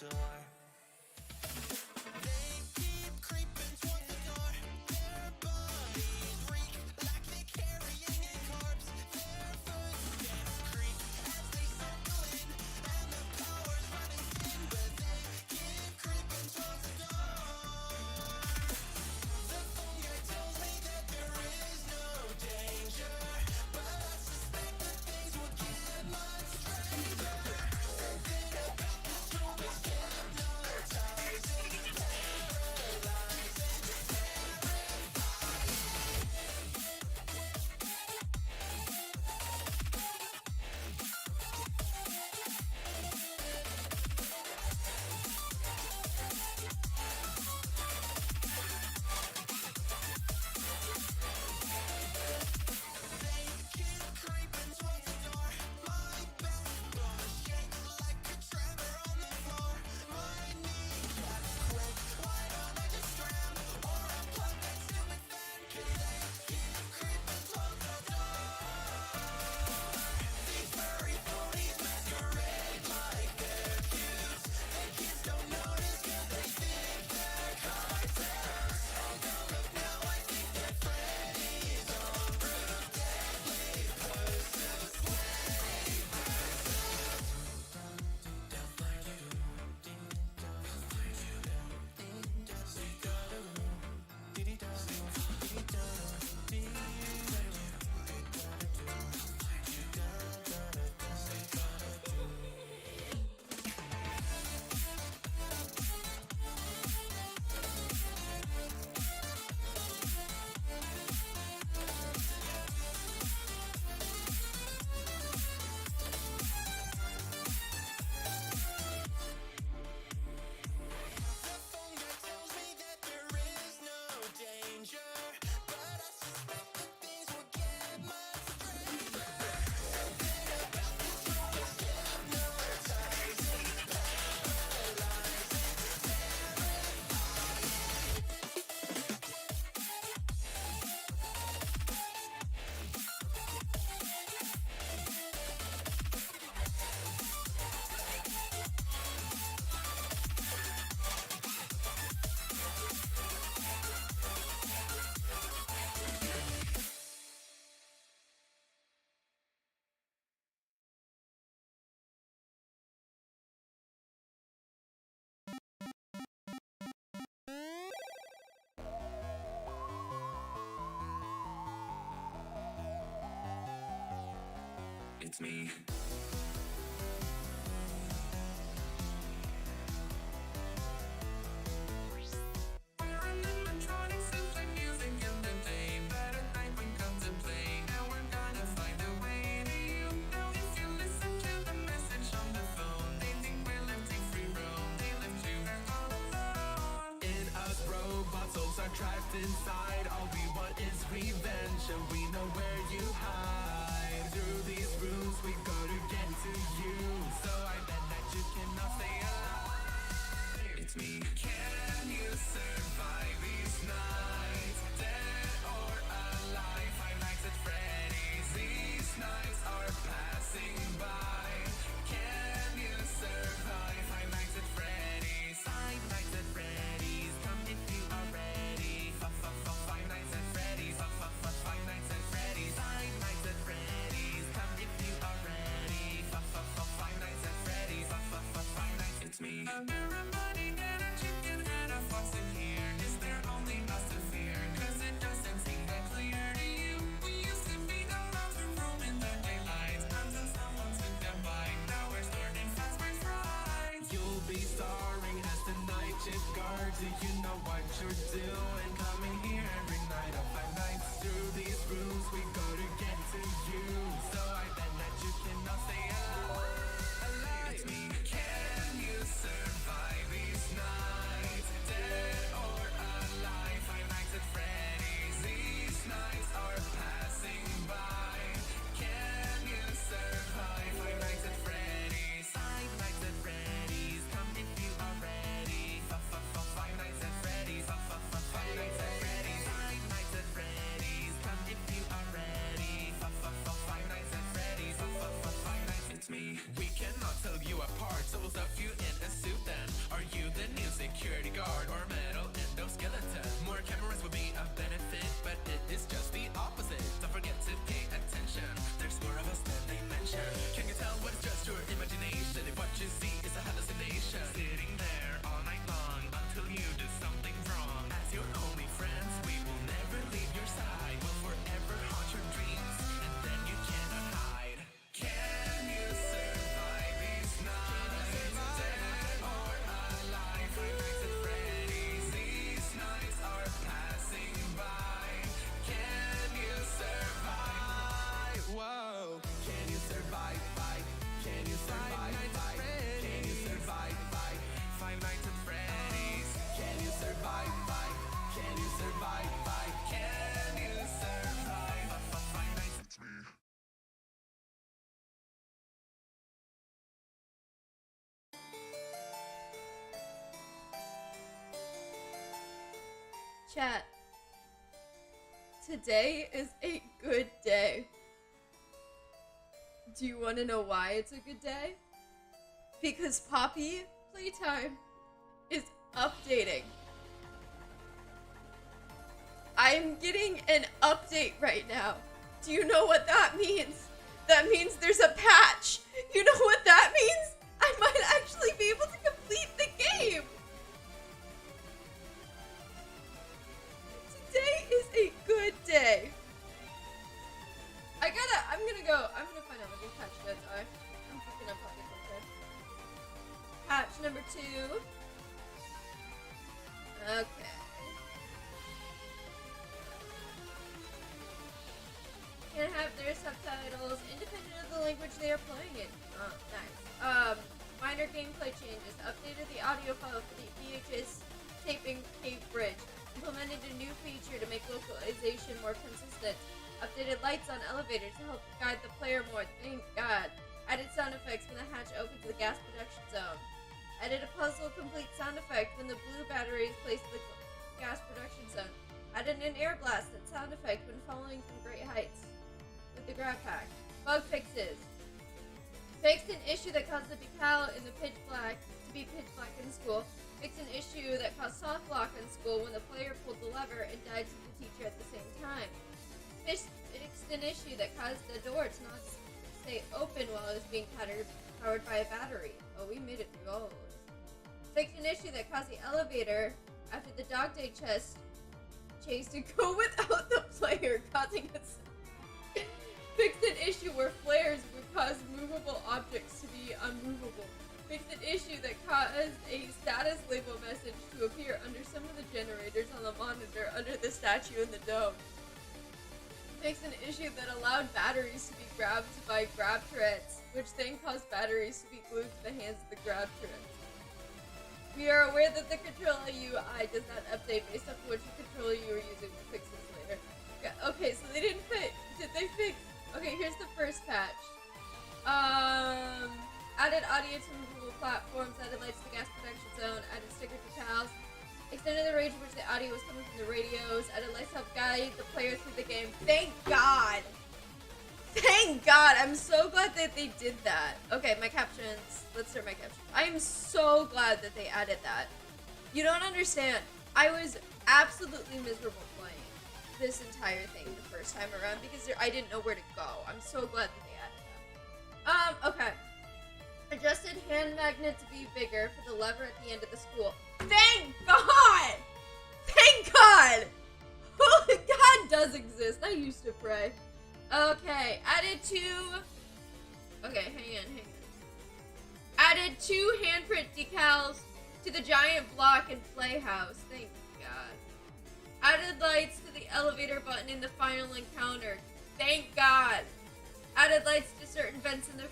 door. They keep creeping towards the door. Their bodies reek like they're carrying a corpse. Their footsteps creak as they circle in, and the power's running thin, but they keep creeping towards the door. The phone guy tells me that there is no danger, but I suspect that things will get much stranger. Something about this room is hypnotizing, paralyzing, they keep creeping towards the door. My backbone shakes like a tremor on the floor. My kneecaps quake. Why don't I just drown or unplug that stupid fan? 'Cause they keep creeping towards the door. These furry ponies masquerade like they're cute. The kids don't notice 'cause they think they're cartoons. Oh, look now, I think that Freddy's on route. Deadly pursuit, slave The phone guy tells me that there is no danger, but I suspect that things will get much stranger. Something about this room is hypnotizing, paralyzing, It's me. We're animatronics and play music in the day, but at night when contemplate. Now we're gonna find a way to you. Now if you listen to the message on the phone, they think we're lifting free roam. They live to all alone. In us, robot souls are trapped inside. All we want is revenge, and we know where you hide. Through these rooms we go to get to you, so I bet that you cannot stay alive. It's me. Can you survive these nights? Dead or alive? Five Nights at Freddy's. These nights are passing by. Can you survive Five Nights at Freddy's? Five Nights at Freddy's. Come if you are ready. Five Nights at Freddy's. Five Nights at Freddy's. Five Nights at Freddy's. Come if you are ready. Five Nights at Freddy's. Five Nights. It's me. Everybody get a chicken head of what's in here. Is there only us to fear? 'Cause it doesn't seem that clear to you. We used to be allowed to roam in the daylight until someone took them by. Now we're starting fast, we're fried. You'll be starring as the night shift guard. Do you know what you're doing? Coming here every night of Five Nights. Through these rooms we go to get to you, so I bet that you cannot stay alive. It's me. Can you survive these nights? Dead or alive? Five Nights at Freddy's. These nights are passing by. Can you survive Five Nights at Freddy's? Five Nights at Freddy's. Come if you are ready. Five Nights at Freddy's. Five Nights at Freddy's. Five Nights at Freddy's. Come if you are ready. Five Nights at Freddy's. Five Nights. It's me. Five Nights at Freddy's, these nights are passing by. Can you survive? Whoa. Can you survive? Can you survive? Can you survive? Five Nights at Freddy's. Can you survive? Can you survive? Can you survive? Five Nights at Freddy's. Chat. Today is a good day. Do you want to know why it's a good day? Because Poppy Playtime is updating. I'm getting an update right now. Do you know what that means? That means there's a patch. You know what that means? I might actually be able to complete the game. Today is a good day. I'm gonna find out what these patch notes are. I'm picking up Poppy Playtime. Patch number 2. Okay. Can have their subtitles independent of the language they are playing in. Oh, nice. Minor gameplay changes. Updated the audio file for the VHS taping cave bridge. Implemented a new feature to make localization more consistent. Updated lights on elevators to help guide the player more. Thank God. Added sound effects when the hatch opens the gas production zone. Added a puzzle complete sound effect when the blue battery is placed in the gas production zone. Added an air blast and sound effect when falling from great heights with the grab pack. Bug fixes. Fixed an issue that caused the decal in the pitch black to be pitch black in school. Fixed an issue that caused soft lock in school when the player pulled the lever and died to the teacher at the same time. Fixed an issue that caused the door to not stay open while it was being powered by a battery. Oh, we made it through all of this. Fixed an issue that caused the elevator after the dog day chase to go without the player, causing us. Fixed an issue where flares would cause movable objects to be unmovable. Fixed an issue that caused a status label message to appear under some of the generators on the monitor under the statue in the dome. Fixed an issue that allowed batteries to be grabbed by grab turrets, which then caused batteries to be glued to the hands of the grab turrets. We are aware that the controller UI does not update based off which controller you are using. We'll fix this later. Okay, so they didn't fix. Did they fix? Okay, here's the first patch. Added audio to movable platforms, added lights to the gas production zone, added sticker decals, extended the range in which the audio was coming from the radios, added lights to help guide the player through the game. Thank God! Thank God! I'm so glad that they did that. Okay, my captions. Let's start my captions. I am so glad that they added that. You don't understand. I was absolutely miserable playing this entire thing the first time around because I didn't know where to go. I'm so glad that they added that. Okay. Adjusted hand magnet to be bigger for the lever at the end of the school. Thank God! Thank God! Oh, God does exist. I used to pray. Okay, added 2... Okay, hang on. Added 2 handprint decals to the giant block and playhouse. Thank God. Added lights to the elevator button in the final encounter. Thank God. Added lights to certain vents in the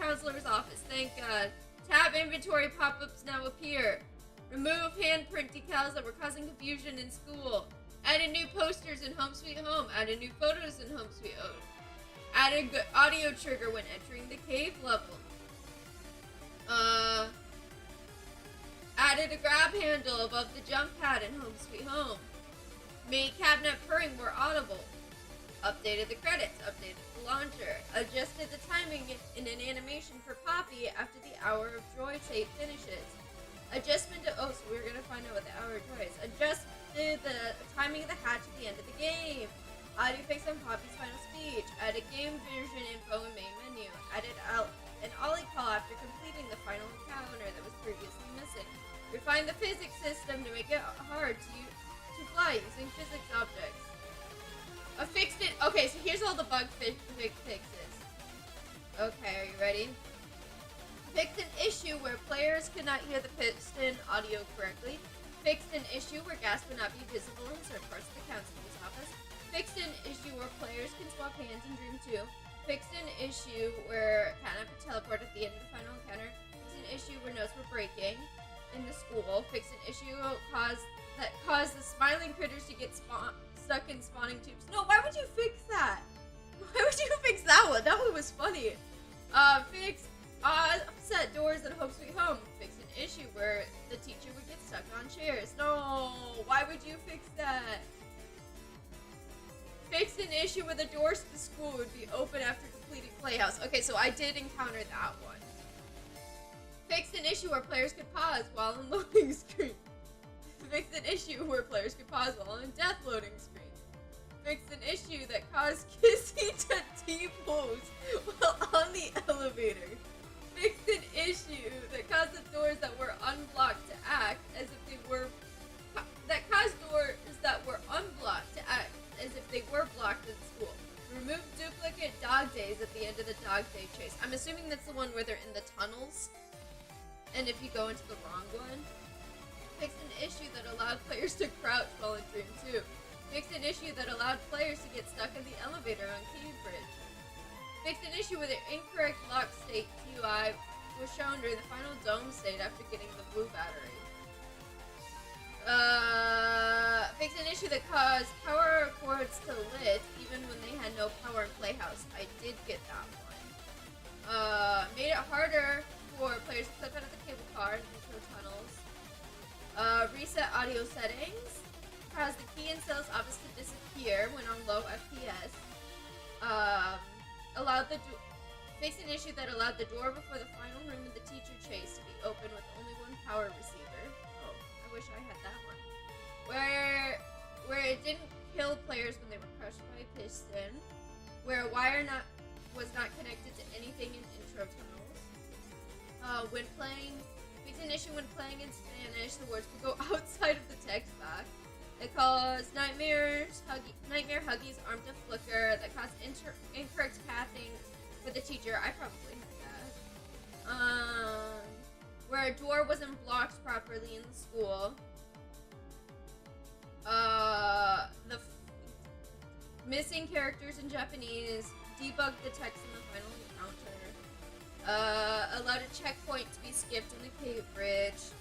counselor's office. Thank God. Tab inventory pop-ups now appear. Remove handprint decals that were causing confusion in school. Added new posters in Home Sweet Home. Added new photos in Home Sweet Home. Added audio trigger when entering the cave level. Added a grab handle above the jump pad in Home Sweet Home. Made Catnap purring more audible. Updated the credits. Updated the launcher. Adjusted the timing in an animation for Poppy after the Hour of Joy tape finishes. Adjustment to... Oh, so we're gonna find out what the Hour of Joy is. Adjusted the timing of the hatch at the end of the game. Audio fix on Poppy's final speech. Added game version info in main menu. Added an ollie call after completing the final encounter that was previously missing. Refined the physics system to make it hard to fly using physics objects. Fixed it. Okay, so here's all the bug fixes. Okay, are you ready? Fixed an issue where players could not hear the piston audio correctly. Fixed an issue where gas would not be visible in certain parts of the counselor's office. Fixed an issue where players can swap hands in Dream 2. Fixed an issue where Catnap could teleport at the end of the final encounter. Fixed an issue where notes were breaking in the school. Fixed an issue that caused the smiling critters to get stuck in spawning tubes. No, why would you fix that? Why would you fix that one? That one was funny. Fixed upset doors at Home Sweet Home. Fixed an issue where the teacher would get stuck on chairs. No, why would you fix that? Fixed an issue where the doors to the school would be open after completing Playhouse. Okay, so I did encounter that one. Fixed an issue where players could pause while on loading screen. Fixed an issue where players could pause while on death loading screen. Fixed an issue that caused Kissy to T-pose while on the elevator. Fixed an issue that caused the doors that were unblocked to act as if they were blocked in school. Remove duplicate dog days at the end of the dog day chase. I'm assuming that's the one where they're in the tunnels, and if you go into the wrong one. Fixed an issue that allowed players to crouch while in Dream 2. Fixed an issue that allowed players to get stuck in the elevator on Cambridge. Fixed an issue where the incorrect lock state UI was shown during the final dome state after getting the blue battery. Fixed an issue that caused power cords to lit even when they had no power in Playhouse. I did get that one. Made it harder for players to clip out of the cable car and intro tunnels. Reset audio settings. Caused the key in Cell's office to disappear when on low FPS. Fixed an issue that allowed the door before the final room of the teacher chase to be open with only one power receiver. Oh, I wish I had that one. Where it didn't kill players when they were crushed by a piston. Where a wire was not connected to anything in intro tunnels. When playing, fixed an issue when playing in Spanish, the words would go outside of the text box. It caused Nightmare Huggy's arm to flicker. That caused incorrect pathing for the teacher. I probably had that. Where a door wasn't blocked properly in the school. The missing characters in Japanese. Debugged the text in the final encounter. Allowed a checkpoint to be skipped in the cave bridge.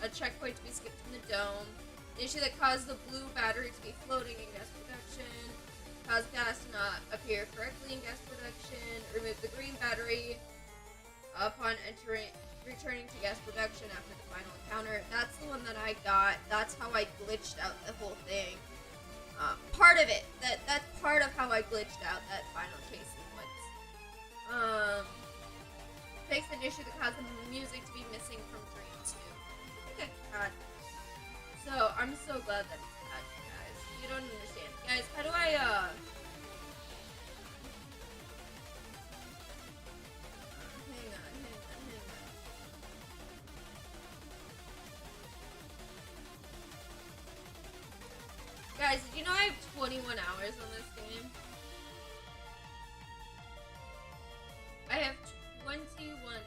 A checkpoint to be skipped in the dome. An issue that caused the blue battery to be floating in gas production. Caused gas to not appear correctly in gas production. Remove the green battery upon returning to gas production after the final encounter. That's the one that I got. That's how I glitched out the whole thing. Part of it. That's part of how I glitched out that final chase sequence. Fixed an issue that caused the music to be missing from Dream 2. I think I got. So I'm so glad that it's patched, guys. You don't understand, guys. How do I hang on. Guys, did you know I have 21 hours on this game? I have 21 hours.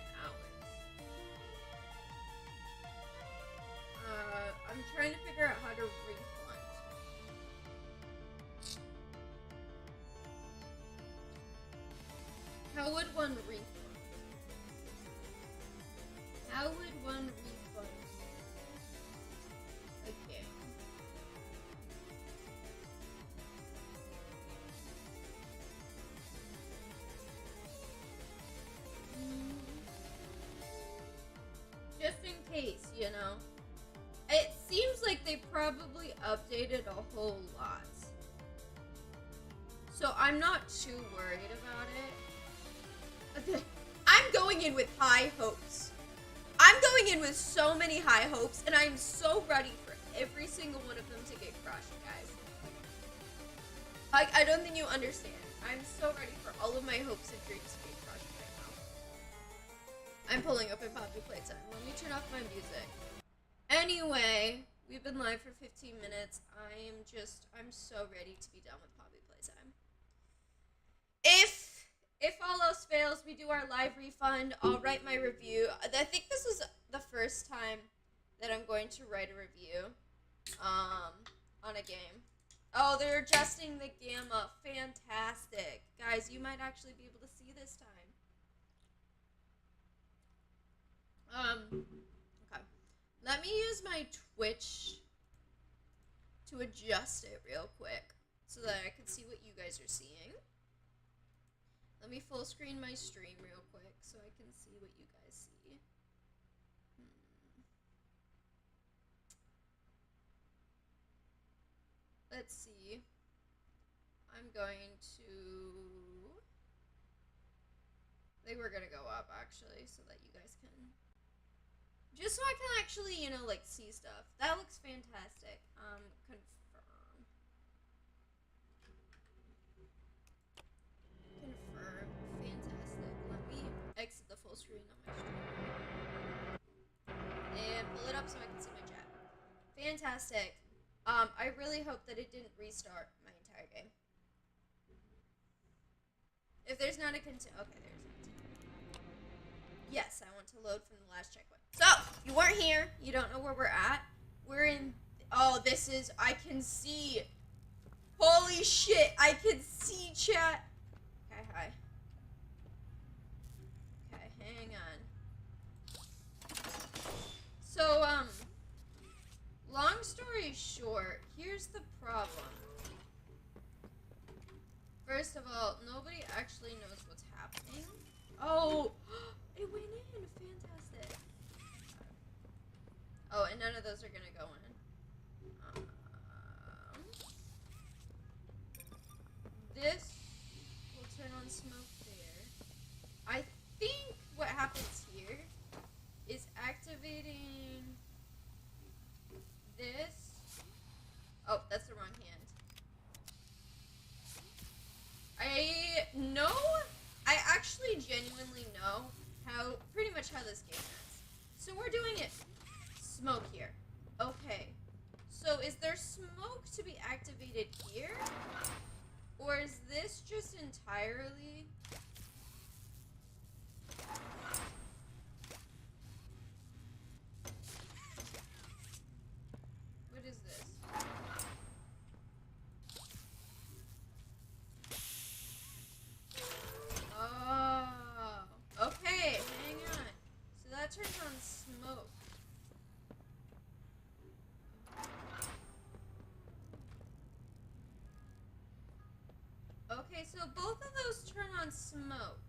I'm trying to figure out how to refund. How would one refund? How would one refund a game? Just in case, you know. It seems like they probably updated a whole lot. So I'm not too worried about it. I'm going in with high hopes. I'm going in with so many high hopes, and I'm so ready for every single one of them to get crushed, guys. I don't think you understand. I'm so ready for all of my hopes and dreams to get crushed right now. I'm pulling up in Poppy Playtime. Let me turn off my music. Anyway, we've been live for 15 minutes. I'm so ready to be done with Poppy Playtime. If all else fails, we do our live refund. I'll write my review. I think this is the first time that I'm going to write a review on a game. Oh, they're adjusting the gamma. Fantastic. Guys, you might actually be able to see this time. Okay. Let me use my Twitch to adjust it real quick so that I can see what you guys are seeing. Let me full screen my stream real quick so I can see what you guys see. Let's see. I'm going to... I think we're gonna go up actually so that you guys can... Just so I can actually, you know, like see stuff. That looks fantastic. Confirm. Confirm. Fantastic. Let me exit the full screen on my stream. And pull it up so I can see my chat. Fantastic. I really hope that it didn't restart my entire game. If there's not a continue... Okay, there's a continue. Yes, I want to load from the last checkpoint. So, you weren't here. You don't know where we're at. We're in... Oh, this is... I can see... Holy shit, I can see chat. Okay, hi. Okay, hang on. So, long story short, here's the problem. First of all, nobody actually knows what's happening. Oh, it went in. Fantastic. Oh, and none of those are gonna go in. This will turn on smoke there. I think what happens here is activating this. Oh, that's the wrong hand. I actually genuinely know pretty much how this game ends. So we're doing it. Smoke here. Okay. So is there smoke to be activated here? Or is this just entirely... What is this? Oh, okay, hang on. So that turns on smoke. Okay, so both of those turn on smoke.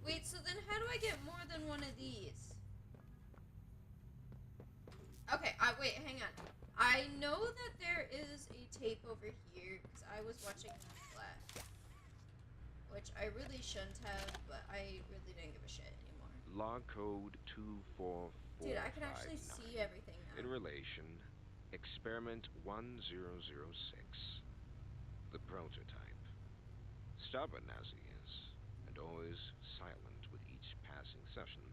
Wait, so then how do I get more than one of these? Okay, wait, hang on. I know that there is a tape over here, because I was watching Flash. Which I really shouldn't have, but I really didn't give a shit anymore. Log code 24459. Dude, I can actually see everything now. In relation, experiment 1006. The prototype. Stubborn as he is, and always silent with each passing session,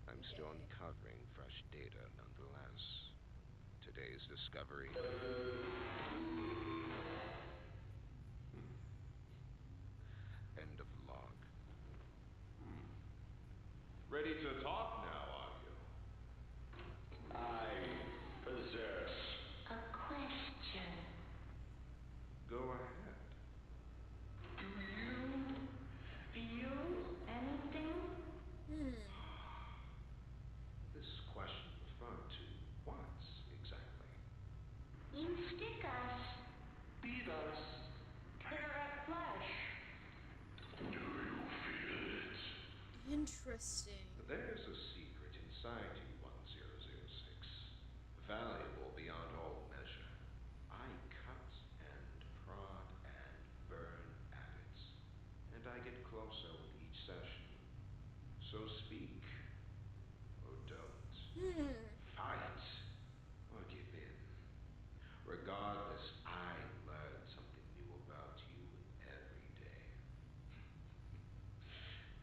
I'm still uncovering fresh data nonetheless. Today's discovery. End of log. Ready to talk now, are you? I possess. A question. Go ahead. Do you feel anything? This question referred to what exactly? You stick us, beat us, tear at flesh. Do you feel it? Interesting. There's a secret inside you, 1006. Valuable beyond all measure. I cut and prod and burn at it. And I get closer with each session. So speak. Or don't. Fight. Or give in. Regardless, I learn something new about you every day.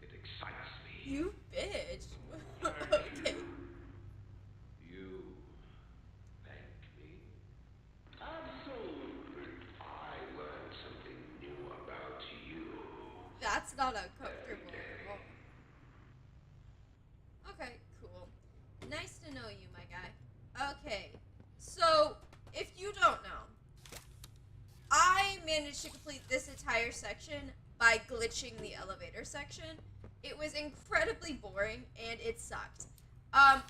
It excites me. You bitch. Okay. not uncomfortable at all. Okay, cool. Nice to know you, my guy. Okay, so if you don't know, I managed to complete this entire section by glitching the elevator section. It was incredibly boring and it sucked.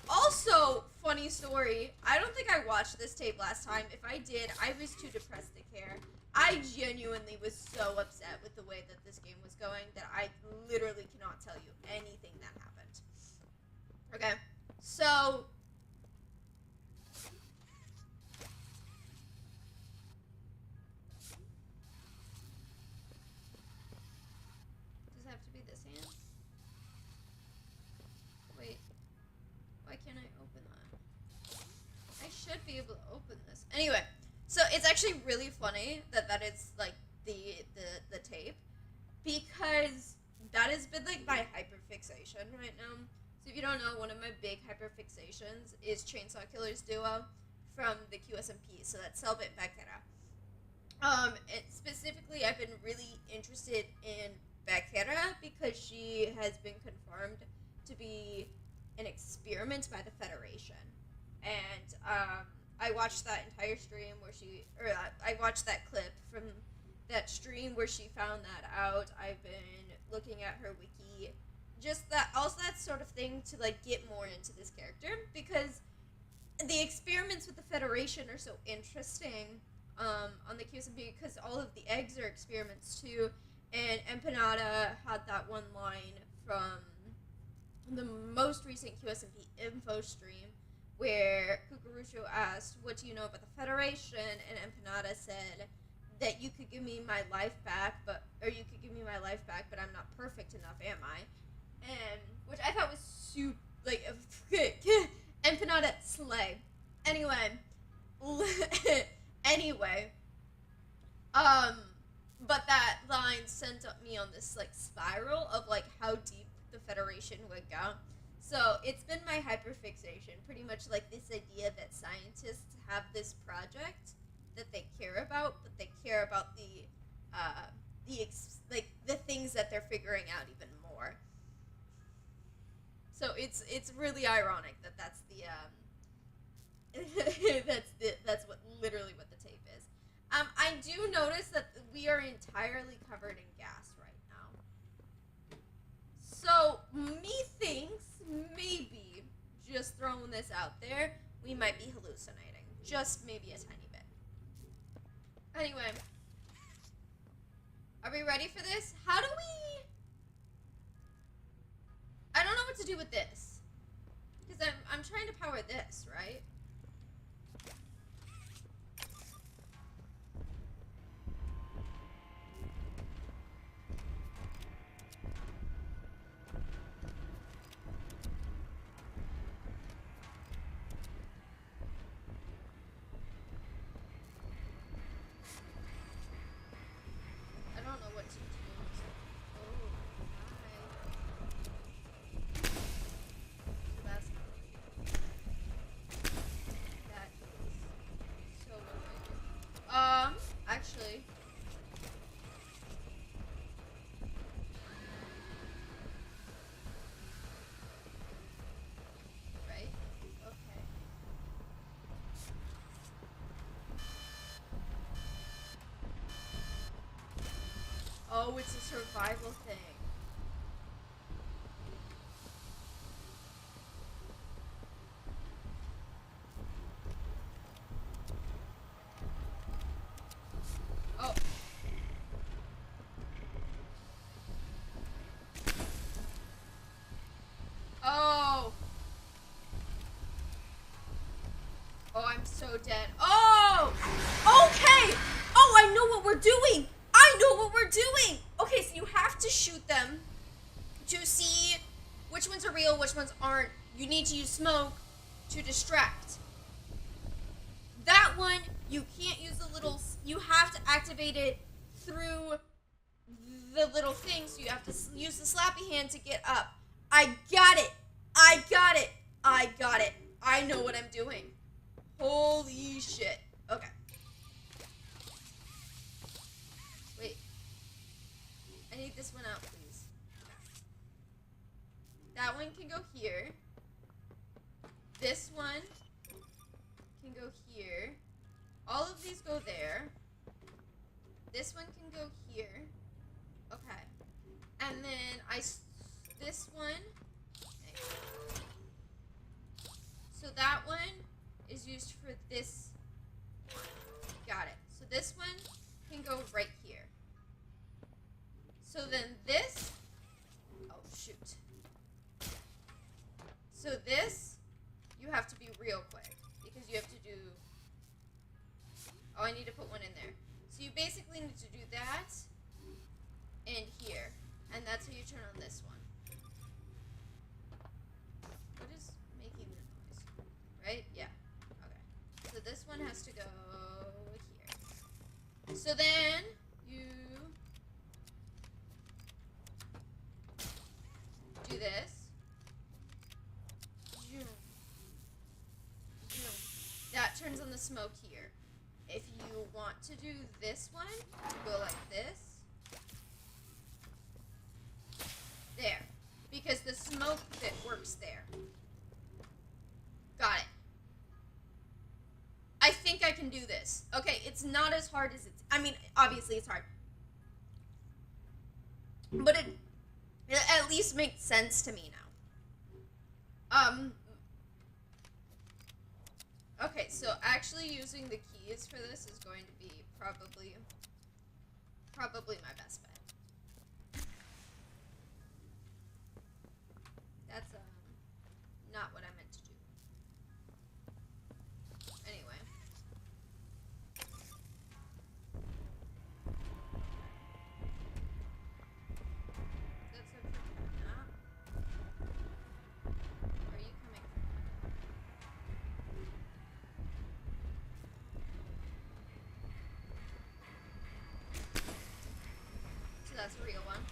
Also, funny story, I don't think I watched this tape last time. If I did, I was too depressed to care. I genuinely was so upset with the way that this game was going that I literally cannot tell you anything that happened. Okay, so does it have to be this hand? Wait, why can't I open that? I should be able to open this. Anyway, so it's actually really funny that that is like the tape, because that has been like my hyperfixation right now. So if you don't know, one of my big hyperfixations is Chainsaw Killer's duo from the QSMP. So that's Selbit and Bacchera. And specifically, I've been really interested in Bacchera because she has been confirmed to be an experiment by the Federation. And I watched that entire stream where I watched that clip from that stream where she found that out. I've been looking at her wiki, just that, also that sort of thing to like get more into this character, because the experiments with the Federation are so interesting on the QSMP, because all of the eggs are experiments too, and Empanada had that one line from the most recent QSMP info stream where Kukurusho asked, "What do you know about the Federation?" and Empanada said that you could give me my life back, but I'm not perfect enough, am I? And which I thought was super, like, Empanada slay. Anyway, but that line sent me on this like spiral of like how deep the Federation would go. So it's been my hyperfixation, pretty much like this idea that scientists have this project that they care about, but they care about the things that they're figuring out even more. So it's really ironic that that's that's what literally what the tape is. I do notice that we are entirely covered in gas right now. So methinks maybe, just throwing this out there, we might be hallucinating. Just maybe a tiny bit. Anyway, are we ready for this? How do we... I don't know what to do with this. Because I'm trying to power this, right? I don't know what to do. Oh, hi. So that's not okay. That is so annoying. Actually. Right? Okay. Oh, it's a survival thing. Oh. Oh. Oh, I'm so dead. Oh! Okay! Oh, I know what we're doing! I know what we're doing! Okay, so you have to shoot them to see which ones are real, which ones aren't. You need to use smoke to distract. That one, you can't use the little... You have to activate it through the little thing, so you have to use the slappy hand to get up. I got it! I got it! I got it! I know what I'm doing. Holy shit. Okay. Wait. I need this one out, please. That one can go here. This one can go here. All of these go there. This one can go here. Okay. And then this one. So that one is used for this one. Got it. So this one can go right here. So then this, oh shoot. So this, you have to be real quick because you have to do, oh, I need to put one in there. So you basically need to do that and here. And that's how you turn on this one. What is making the noise? Right? Yeah. Okay. So this one has to go here. So then you do this. That turns on the smoke here. If you want to do this one, you go like this. There. Because the smoke that works there. Got it. I think I can do this. Okay, it's not as hard as it's... I mean, obviously it's hard. But it at least makes sense to me now. Okay, so actually using the keys for this is going to be probably my best bet. That's not what I meant to do. Anyway. That's it for Catnap. Where are you coming from? So that's a real one.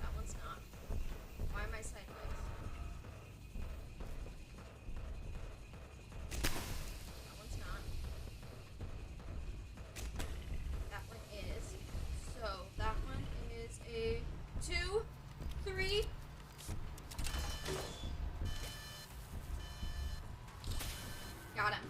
That one's not. Why am I sideways? That one's not. That one is. So that one is a 2, 3. Got him.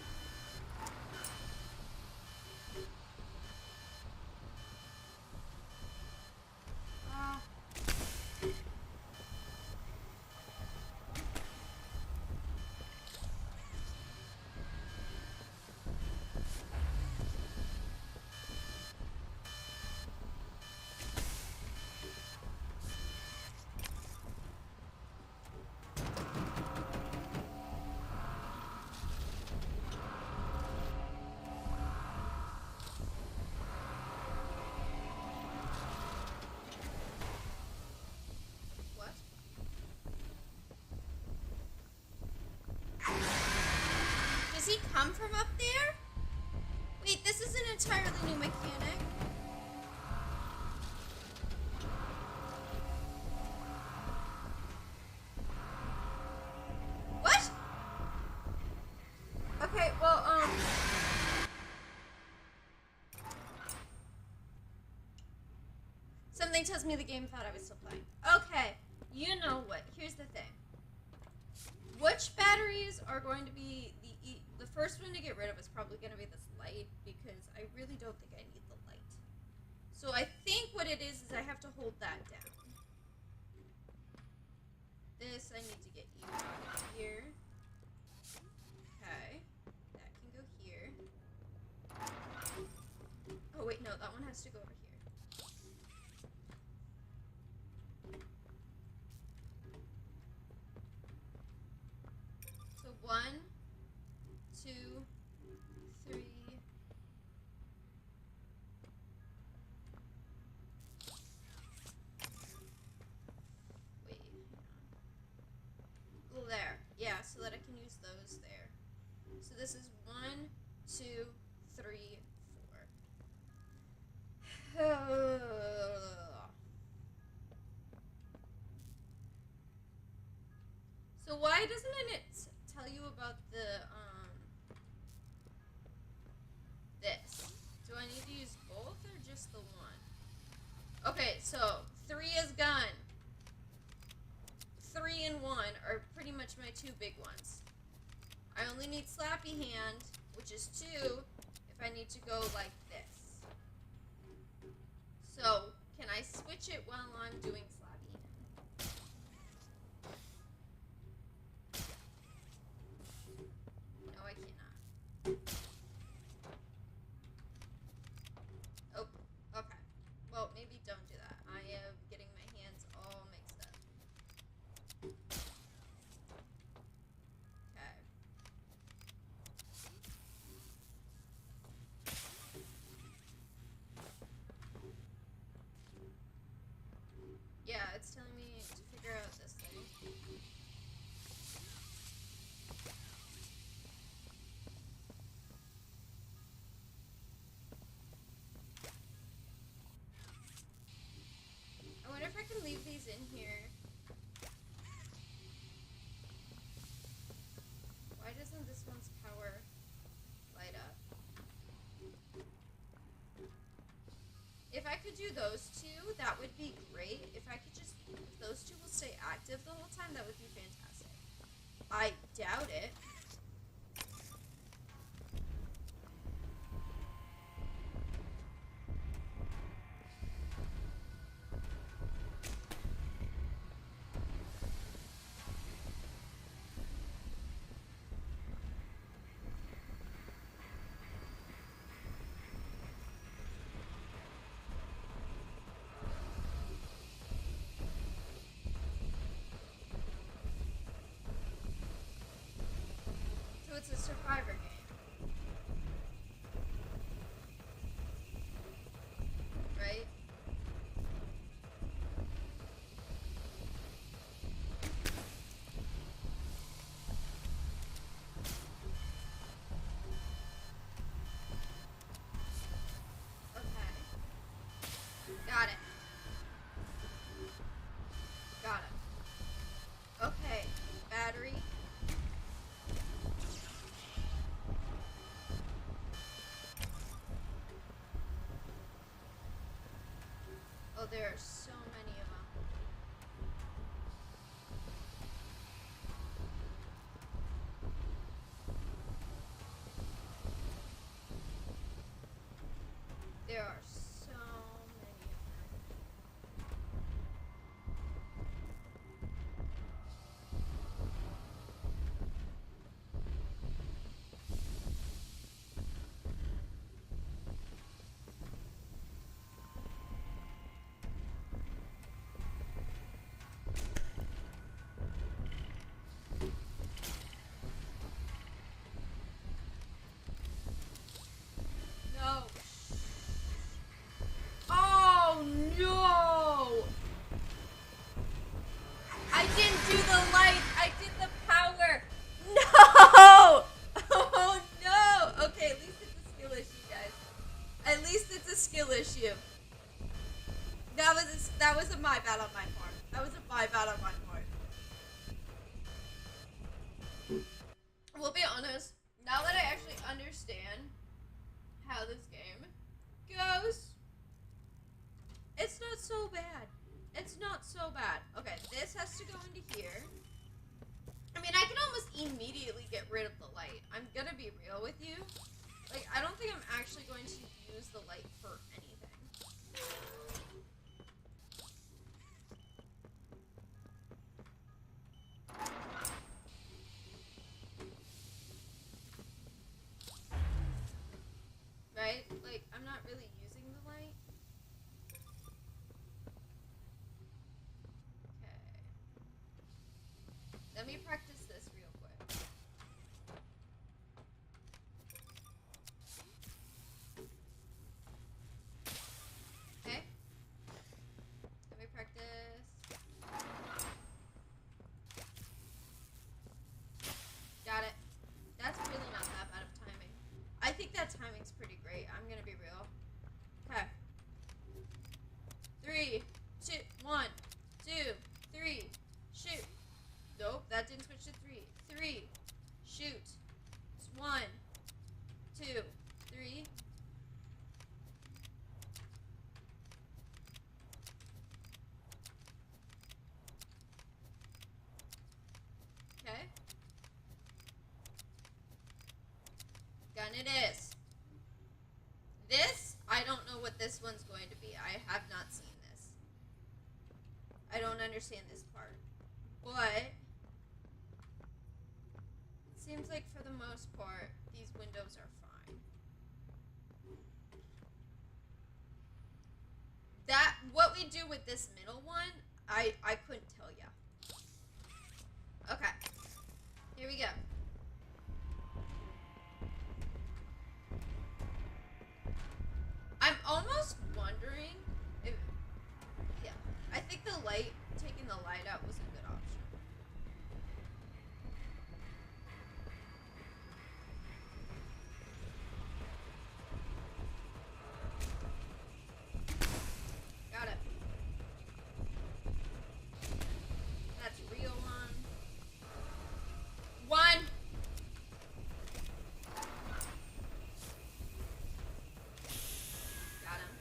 What? Does he come from up there? Wait, this is an entirely new mechanic. What? Okay, well, something tells me the game thought I was still playing. Okay, you know what? Here's the thing. Which batteries are going to be the first one to get rid of is probably going to be this light because I really don't think I need the light. So I think what it is I have to hold that down. This I need to get you out of here. Okay, that can go here. Oh wait, no, that one has to go over here. So 1, 2, 3. Wait, hang on. Oh, there. Yeah, so that I can use those there. So this is 1, 2, 3, 4. So why doesn't it tell you about the this? Do I need to use Okay, so 3 is gun. 3 and 1 are pretty much my 2 big ones. I only need slappy hand, which is 2, if I need to go like this. So, can I switch it while I'm doing slappy hand? No, I cannot. Oh, okay. Well, maybe don't do that. I am getting my hands all mixed up. Okay. Yeah, it's telling me to figure out this thing. I wonder if I can leave these in here. Why doesn't this one's power light up? If I could do those 2, that would be great. If I could just, if those 2 will stay active the whole time, that would be fantastic. I doubt it. So it's a survivor game. Right? Okay. Got it. Got it. Okay. Battery. Oh, there are so many of them. There are so many of them. No. Oh no! I didn't do the light. I did the power. No! Oh no! Okay, at least it's a skill issue, guys. At least it's a skill issue. That was a my bad on my part. That was a my bad on my part. We'll be honest. Now that I actually understand how this game goes, it's not so bad. It's not so bad. Okay, this has to go into here. I mean, I can almost immediately get rid of the light. I'm gonna be real with you. Like, I don't think I'm actually going to use the light for anything. Right? Like, I'm not really using the light. Okay. Let me practice this real quick. Okay. Let me practice. Got it. That's really not that bad of timing. I think that timing's pretty great. I'm gonna be real. Okay. 3, 2, 1, 2, 3, shoot. Nope, that didn't switch to 3. 3, shoot. It's 1, 2, 3. Done it is. This, I don't know what this one's going to be. I have not seen this. I don't understand this part. But it seems like for the most part, these windows are fine. What we do with this middle one, I couldn't tell ya. Okay. Here we go. I'm almost wondering if, yeah, I think taking the light out was a good option. Got it. That's real one. One. Got him.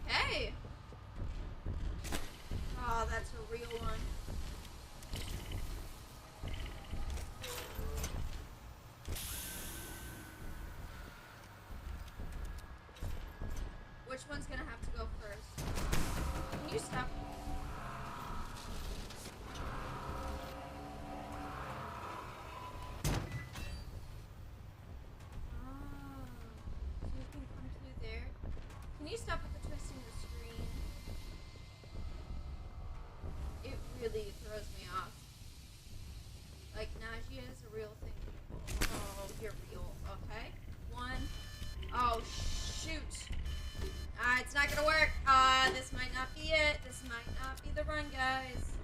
Hey. Oh, that's a real one. Which one's gonna have to go first? Can you stop? Oh, so you can come through there. Can you stop with the twisting the screen? It really throws me off. Like, nausea is a real thing. Oh, you're real. Okay. One. Oh, shoot. It's not gonna work. This might not be it. This might not be the run, guys.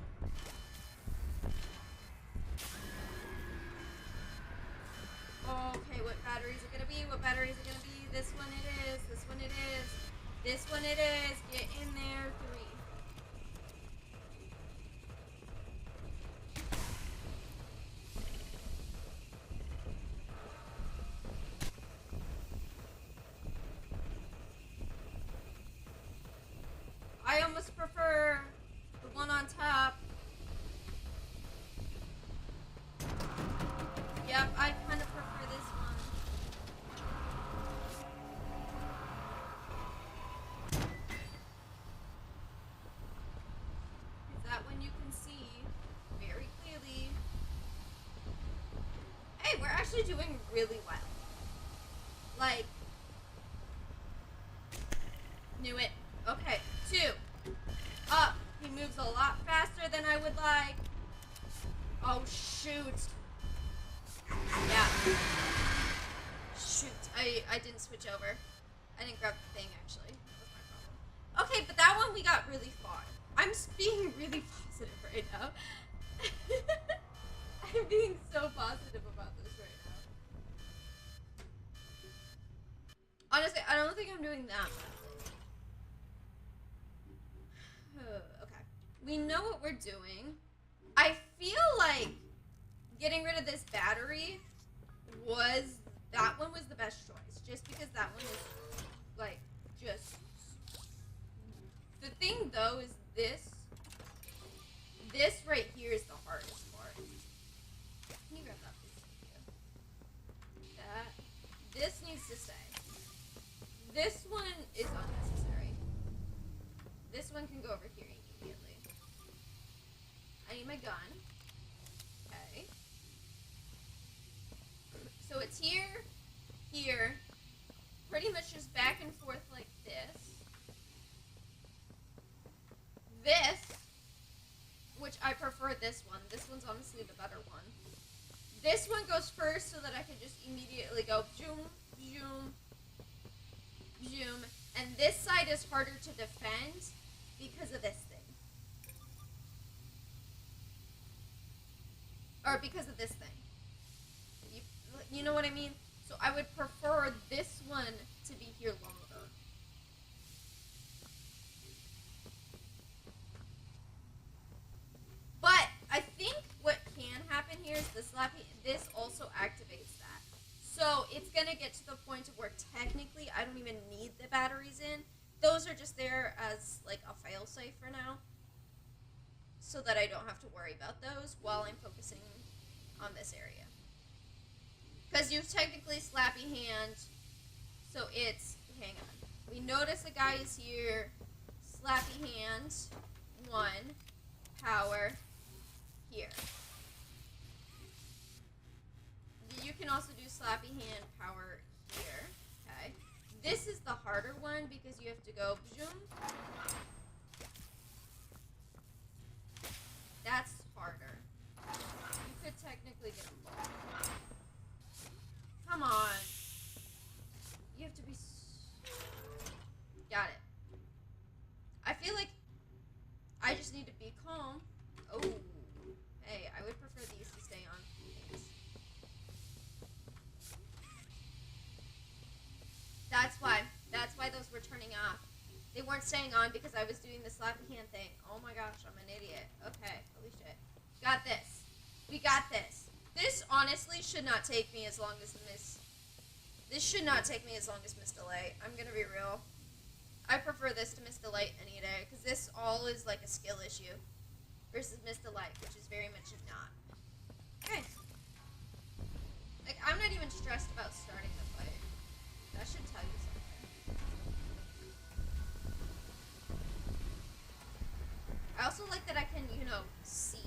Okay, what battery is it gonna be? What battery is it gonna be? This one it is. This one it is. This one it is. Get in there. 3. I almost prefer the one on top. Yep, I kind of prefer this one. That one you can see very clearly. Hey, we're actually doing really well. Like, knew it. Okay, 2. Up. He moves a lot faster than I would like. Oh, shoot. Yeah. Shoot. I didn't switch over. I didn't grab the thing, actually. That was my problem. Okay, but that one we got really far. I'm being really positive right now. I'm being so positive about this right now. Honestly, I don't think I'm doing that badly. Okay. We know what we're doing. I feel like getting rid of this battery that one was the best choice. Just because that one is, like, just... The thing, though, is this right here is the hardest part. Can you grab that, please? This needs to stay. This one is unnecessary. This one can go over here immediately. I need my gun. Okay. So it's here, pretty much just back and forth like this. This, which I prefer this one. This one's honestly the better one. This one goes first so that I can just immediately go zoom, zoom, zoom. And this side is harder to defend because of this thing. Or because of this thing. You know what I mean? So I would prefer this one to be here longer. But I think what can happen here is this also activates that. So So it's gonna get to the point where technically I don't even need the batteries in. Those are just there as like a failsafe for now, so that I don't have to worry about those while I'm focusing on this area. Because you technically slappy hand, so it's, hang on. We notice the guy is here, slappy hand, 1, power, here. You can also do slappy hand, power, here, okay. This is the harder one because you have to go, zoom. That's harder. You could technically get them both. Come on. You have to be... Got it. I feel like I just need to be calm. Oh. Hey, I would prefer these to stay on. Thanks. That's why those were turning off. They weren't staying on because I was doing the slappy hand thing. Oh my gosh, I'm an idiot. Okay, holy shit. Got this. We got this. This honestly should not take me as long as This should not take me as long as Miss Delay. I'm gonna be real. I prefer this to Miss Delight any day, because this all is like a skill issue. Versus Miss Delight, which is very much not. Okay. Like, I'm not even stressed about starting the fight. That should tell you something. I also like that I can, see.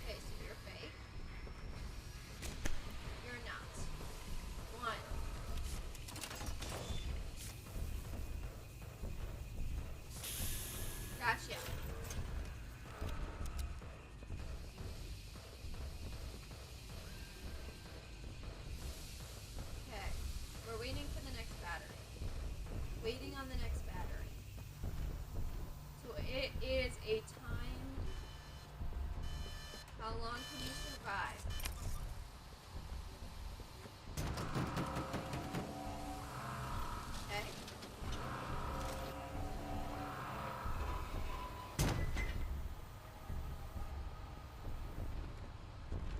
Okay, so you're fake. You're not. 1. Gotcha. Okay. We're waiting for the next battery. Waiting on the next battery. So it is a time. How long can you survive? Okay.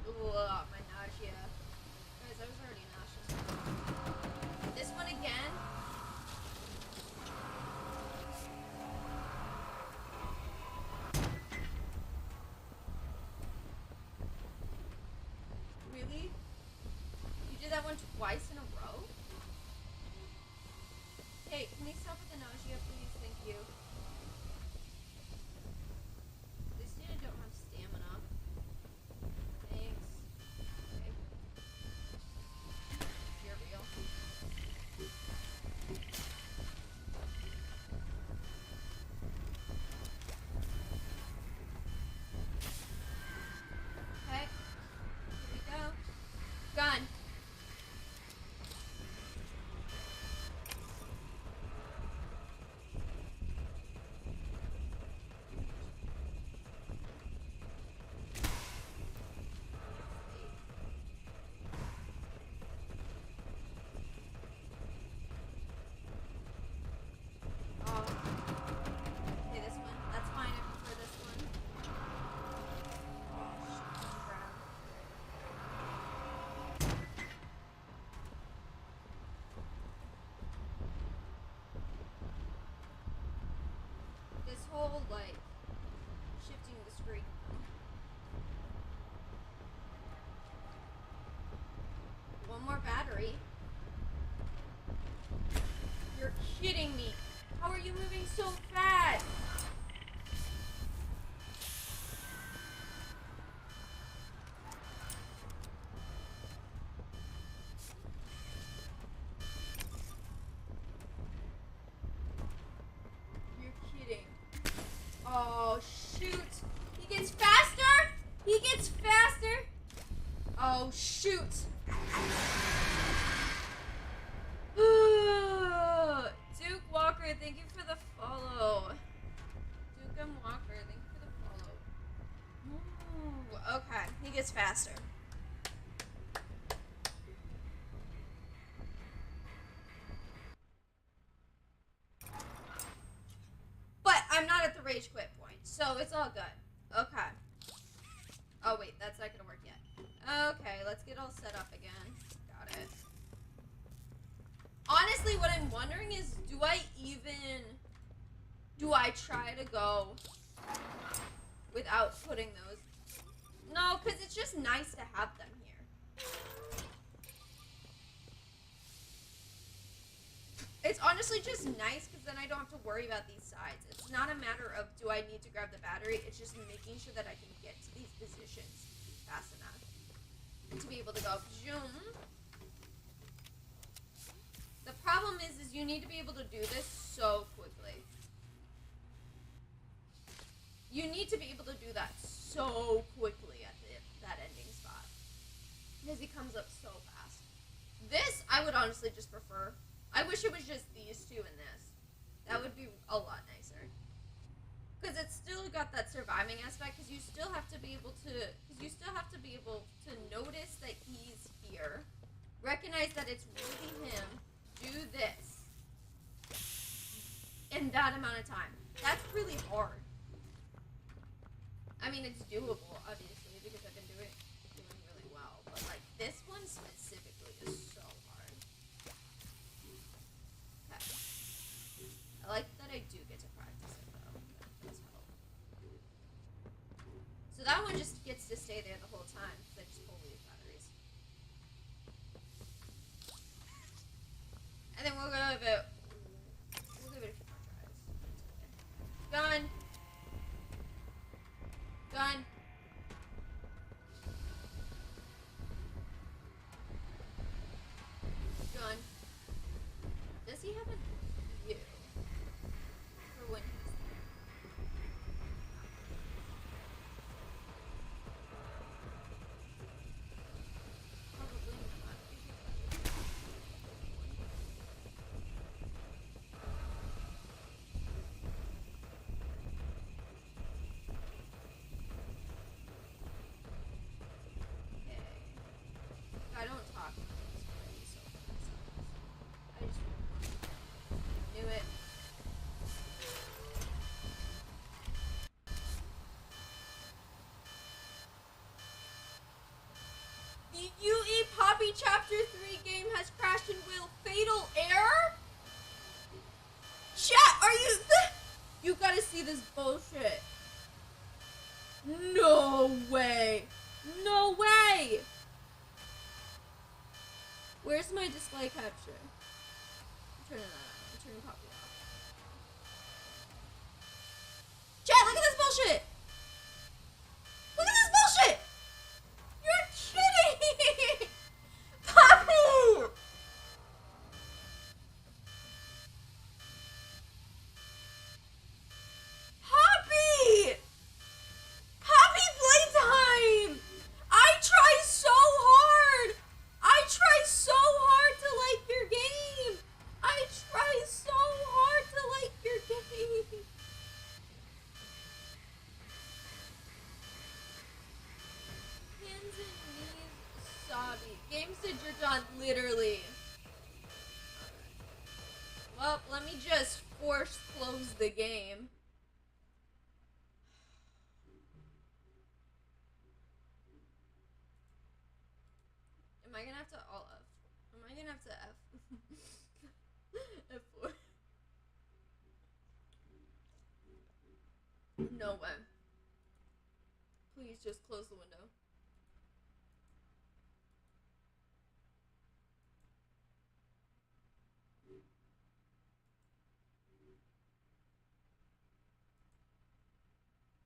Ugh, my nausea. Guys, I was already nauseous. This one again. Really? You did that one twice in a row? Hey, can we stop with the nausea, please? Thank you. This unit don't have stamina. Thanks. Okay. You're real. Okay. Here we go. Gun. Oh. Okay, this one. That's fine. I prefer this one. Oh, shit. Crap. This whole, like, shifting the screen. One more battery. You're kidding me. How are you moving so fast? You're kidding. Oh, shoot. He gets faster? He gets faster? Oh, shoot. Duke Walker, thank you for the follow. Duke M. Walker, thank you for the follow. Ooh, okay, he gets faster. But I'm not at the rage quit point, so it's all good. Okay. Oh wait, that's not gonna work yet. Okay, let's get all set up again. Got it. Honestly, what I'm wondering is, do I try to go without putting those? No, because it's just nice to have them here. It's honestly just nice because then I don't have to worry about these sides. It's not a matter of do I need to grab the battery, it's just making sure that I can get to these positions fast enough to be able to go zoom. The problem is you need to be able to do this so quickly. You need to be able to do that so quickly at that ending spot. Because he comes up so fast. This, I would honestly just prefer. I wish it was just these two in this. That would be a lot nicer. Because it's still got that surviving aspect, because you still have to be able to notice that he's here. Recognize that it's really him. Do this. In that amount of time. That's really hard. I mean, it's doable, obviously, because I've been doing really well. But, like, this one specifically is so hard. Okay. I like that I do get to practice it, though. That does help. So that one just gets to stay there the whole time, because I just pull these batteries. And then we'll give it a few more tries. Gun! Gun! Gun. Does he have a view? For when he's there? Probably not. Okay. I don't talk to this already so fast. I just knew it. The UE Poppy Chapter 3 game has crashed and will fatal error? Chat, are you... You gotta see this bullshit. No way. No way. Where's my display capture? I'm turning that on. I'm turning Poppy off. Chat, look at this bullshit. Look at this bullshit. You're kidding! Poppy! Poppy! Poppy Playtime! I try so hard! I try so hard to like your game! I try so hard to like your game! Hands and knees, sobby. Game said you're done, literally. Well, let me just force close the game. Am I gonna have to alt F? Am I gonna have to F? F4. No way. Please just close the window.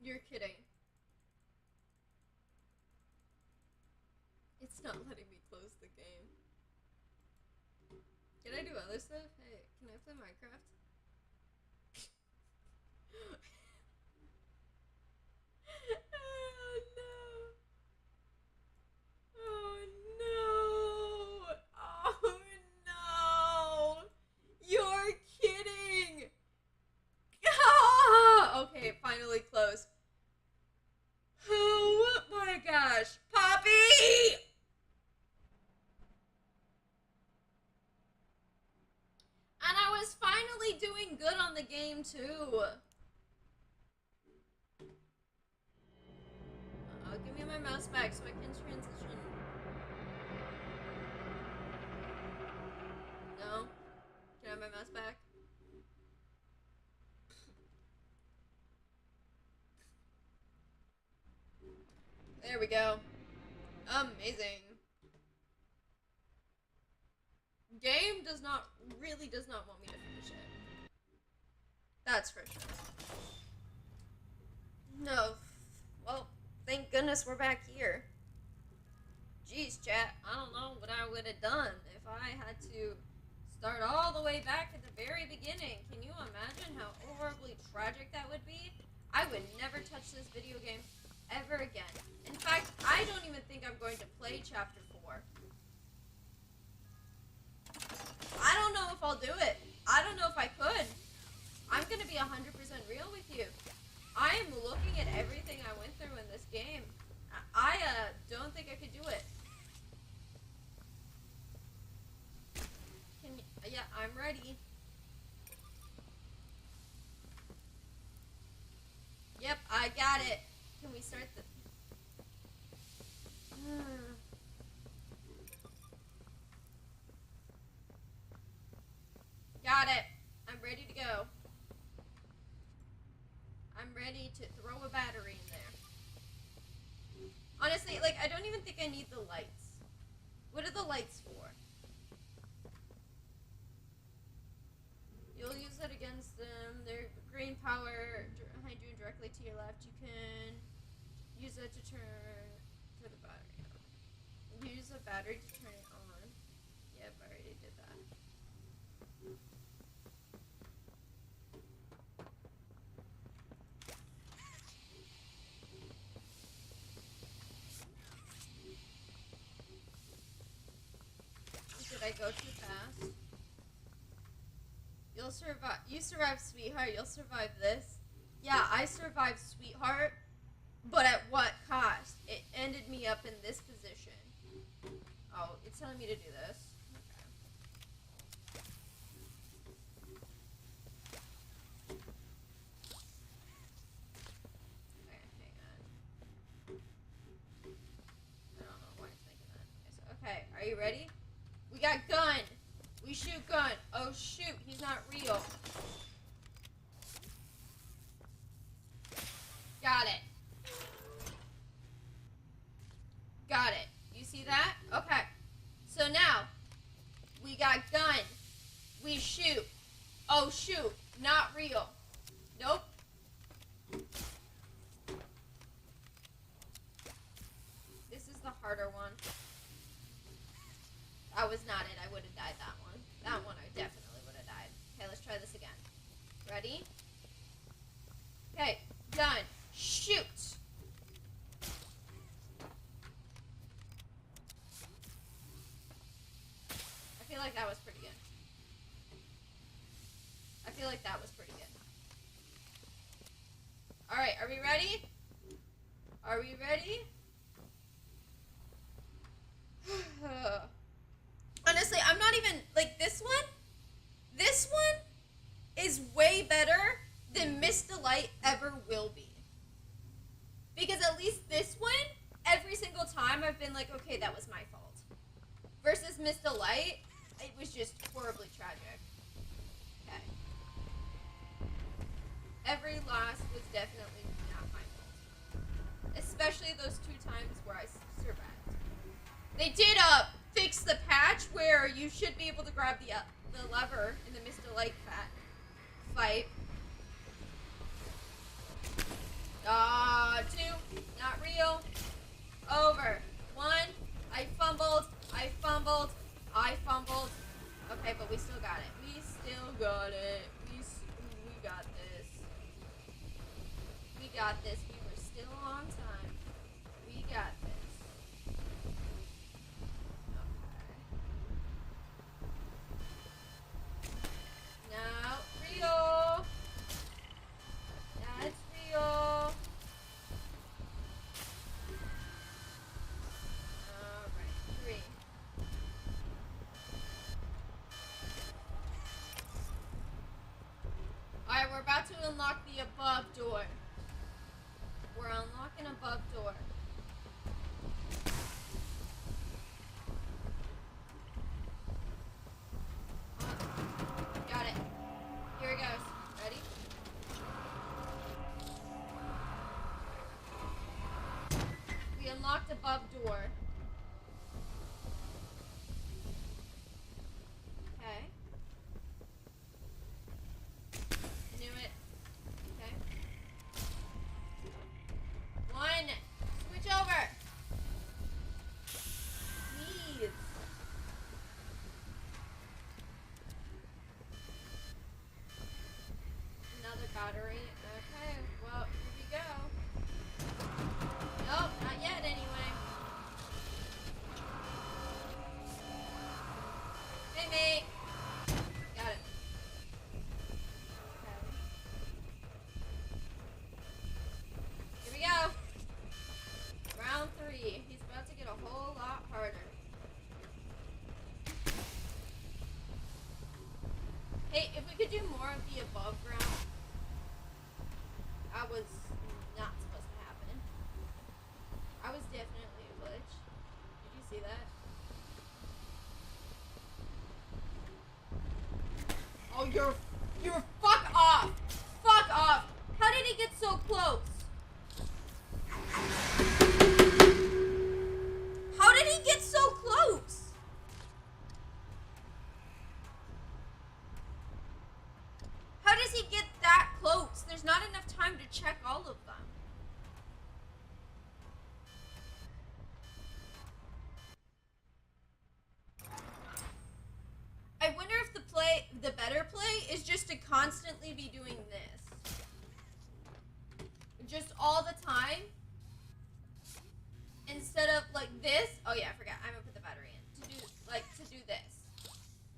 You're kidding. It's not letting me close the game. Can I do other stuff? Hey, can I play Minecraft? Oh no. Oh no. Oh no. You're kidding. Ah! Okay, finally closed. Oh my gosh. Poppy! And I was finally doing good on the game too. Give me my mouse back so I can transition. No? Can I have my mouse back? There we go. Amazing. Game really does not want me to finish it. That's for sure. No. Well, thank goodness we're back here. Jeez, chat, I don't know what I would have done if I had to start all the way back at the very beginning. Can you imagine how horribly tragic that would be? I would never touch this video game ever again. In fact, I don't even think I'm going to play Chapter 4. I don't know if I'll do it. I don't know if I could. I'm going to be 100% real with you. I am looking at everything I went through in this game. I don't think I could do it. Yeah, I'm ready. Yep, I got it. Can we start the... Got it. I'm ready to go. I'm ready to throw a battery in there. Honestly, like, I don't even think I need the lights. What are the lights for? You'll use that against them. Their green power behind you and directly to your left. You can use it to turn the battery on. Use the battery to turn it on. Yep, I already did that. Did I go too fast? You'll survive. You survived, sweetheart. You'll survive this. Yeah, I survived, sweetheart. But at what cost? It ended me up in this position. Oh, it's telling me to do this. Okay, hang on. I don't know why it's making that. Okay, are you ready? We got gun. We shoot gun. Oh shoot, he's not real. Got it. Got it. You see that? Okay. So now, we got gun. We shoot. Oh shoot, not real. Nope. This is the harder one. That was not it. I would have died that one. That one I definitely would have died. Okay, let's try this again. Ready? Okay, done. Shoot! I feel like that was pretty good. I feel like that was pretty good. Alright, are we ready? Are we ready? Honestly, I'm not even, like, this one is way better than Miss Delight ever will be. Because at least this one, every single time I've been like, okay, that was my fault. Versus Miss Delight, it was just horribly tragic. Okay. Every loss was definitely not my fault. Especially those 2 times where I survived. They did, fix the patch where you should be able to grab the lever in the Miss Delight fight. 2, not real. Over. 1, I fumbled. Okay, but we still got it. We got this. We got this. We were still on time. We got this. Okay. Now, real. That's real. Alright, 3. Alright, we're about to unlock the above door. We're unlocking above door. unlocked above door. Okay. I knew it. Okay. One. Switch over. Please. Another battery. Okay, well, here we go. Nope, not yet anyway. Hey, mate. Got it. Okay. Here we go. Round 3. He's about to get a whole lot harder. Hey, if we could do more of the above ground. That was not supposed to happen. I was definitely a glitch. Did you see that? Oh, you're fuck off! Fuck off! How did he get so close? How did he get so close? How does he get that close? There's not enough time to check all of them. I wonder if the better play is just to constantly be doing this. Just all the time. Instead of like this. Oh yeah, I forgot. I'm gonna put the battery in. To do this.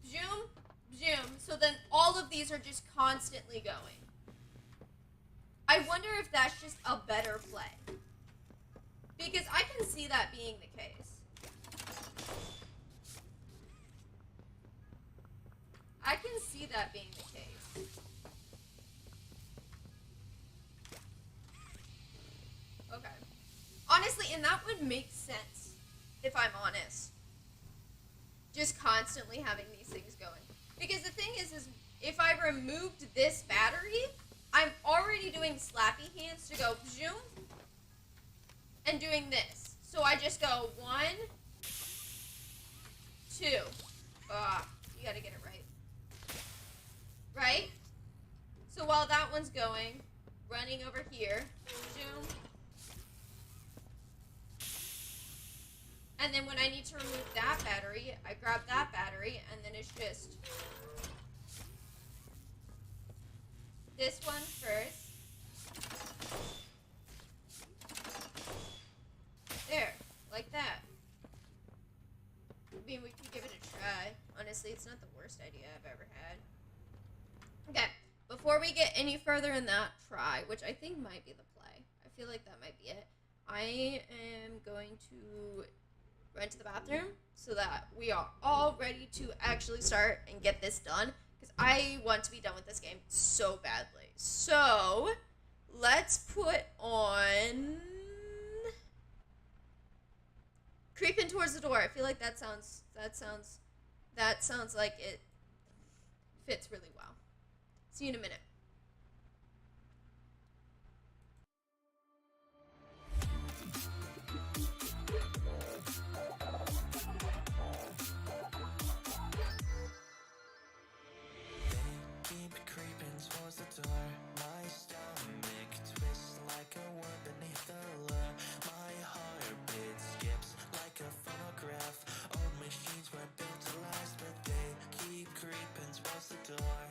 Zoom, zoom. So then all of these are just constantly going. I wonder if that's just a better play. Because I can see that being the case. I can see that being the case. Okay. Honestly, and that would make sense, if I'm honest. Just constantly having these things going. Because the thing is if I removed this battery, I'm already doing slappy hands to go zoom and doing this. So I just go 1, 2. You gotta get it right. Right? So while that one's going, running over here, zoom. And then when I need to remove that battery, I grab that battery, and then it's just this one first. There, like that. I mean, we could give it a try. Honestly, it's not the worst idea I've ever had. Okay, before we get any further in that try, which I think might be the play. I feel like that might be it. I am going to run to the bathroom so that we are all ready to actually start and get this done. Because I want to be done with this game so badly. So, let's put on Creeping Towards the Door. I feel like that sounds like it fits really well. See you in a minute. Keep creeping towards the door. My stomach twists like a worm beneath the lure. My heartbeat skips like a phonograph. Old machines were built to last, but they keep creeping towards the door.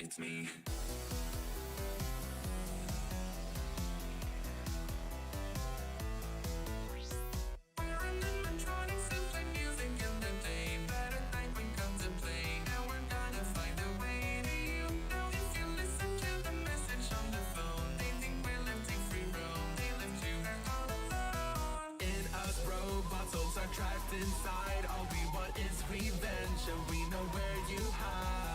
It's me. We're animatronics who play music in the day, but at night we contemplate. Now we're gonna find a way to you. Now if you listen to the message on the phone, they think we're lifting free roam. They lift you all alone. In us, robot souls are trapped inside. All we want is revenge, and we know where you hide.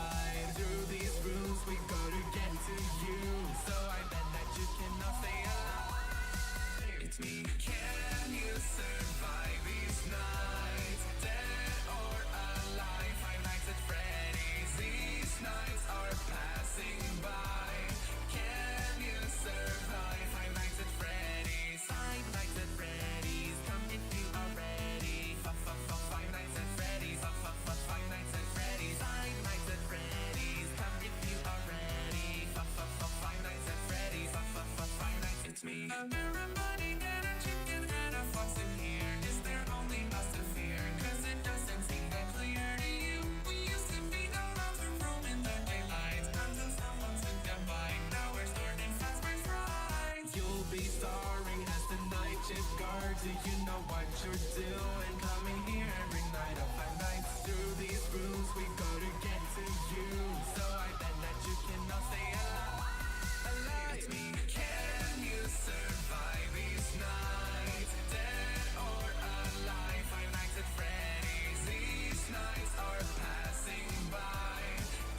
Through these rooms we go to get to you. So I bet that you cannot stay alive. It's me. Can you survive these nights? Dead or alive? Five Nights at Freddy's. These nights are passing by. Can you survive? Five Nights at Freddy's. Five Nights at Freddy's. Come if you are ready. Five Nights at Freddy's. Five Nights at Freddy's. Five Nights at Freddy's. Come if you are ready. Five Nights at Freddy's. Five Nights. It's me. Everybody get a chicken and a fox in here. Is there only us to fear? 'Cause it doesn't seem that clear to you. We used to be allowed to roam in the daylight until someone took a bite. Now we're stored in Fazbear's Fright. You'll be starring as the night shift guard. Do you know what you're doing? Coming here every night of Five Nights. Through these rooms we go to get to you. So I bet that you cannot stay alive. It's me. Can you survive these nights? Dead or alive? Five Nights at Freddy's. These nights are passing by.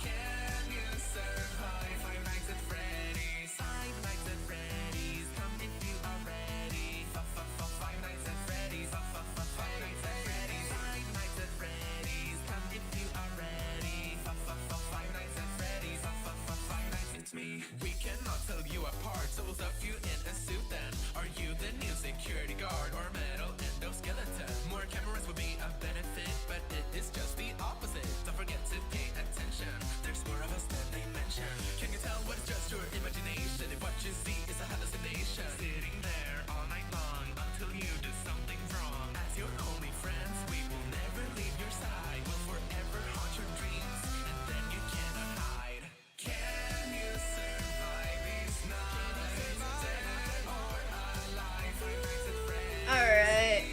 Can you survive? Five Nights at Freddy's. Five Nights at Freddy's. Come if you are ready. Five Nights at Freddy's. Five Nights at Freddy's. Five Nights at Freddy's. Come if you are ready. Five Nights at Freddy's. Five Nights. It's me. We cannot tell you apart, so we'll stuff you in a suit then. Are you the new security guard or metal endoskeleton? More cameras would be a benefit, but it is just the opposite. Don't forget to pay attention. There's more of us than they mention. Can you tell what is just your imagination? If what you see is a hallucination, sitting there all night long until you do something wrong. As your only friends, we will never leave your side. We'll forever haunt your dreams, and then you cannot hide. Can you survive these nights? Dead or alive? Five Nights at Freddy's. Alright.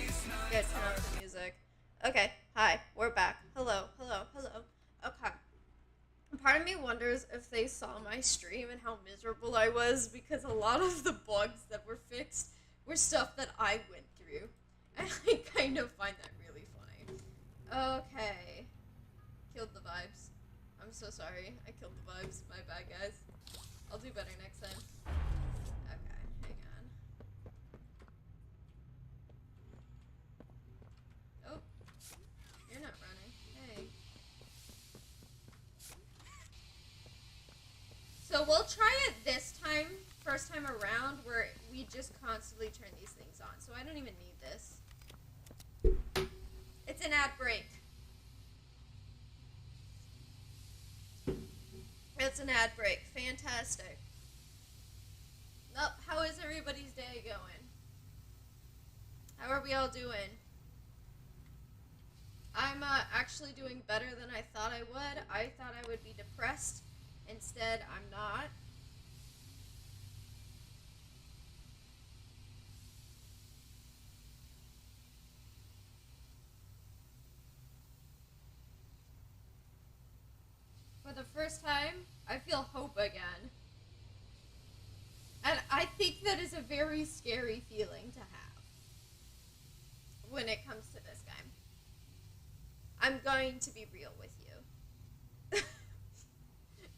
Good, turn off the music. Okay, hi, we're back. Hello. Okay. Part of me wonders if they saw my stream and how miserable I was, because a lot of the bugs that were fixed were stuff that I went through. And I kind of find that really funny. Okay. Killed the vibes. I'm so sorry. I killed the vibes. My bad, guys. I'll do better next time. Okay, hang on. Oh, you're not running. Hey. So we'll try it this time, first time around, where we just constantly turn these things on. So I don't even need this. It's an ad break. It's an ad break. Fantastic. Well, how is everybody's day going? How are we all doing? I'm actually doing better than I thought I would. I thought I would be depressed. Instead, I'm not. For the first time, I feel hope again. And I think that is a very scary feeling to have when it comes to this game. I'm going to be real with you.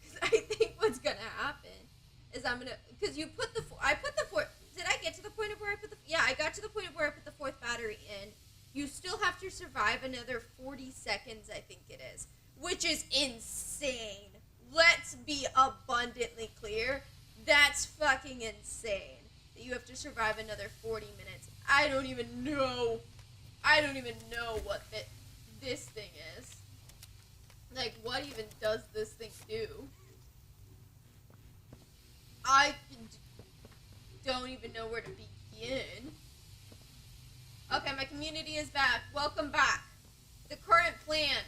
Because I think what's going to happen is I'm going to... Because you put the... I put the fourth... Did I get to the point of where I put the... Yeah, I got to the point of where I put the fourth battery in. You still have to survive another 40 seconds, I think it is. Which is insane. Let's be abundantly clear. That's fucking insane. That you have to survive another 40 minutes. I don't even know what this thing is. Like, what even does this thing do? I don't even know where to begin. Okay, my community is back. Welcome back. The current plan.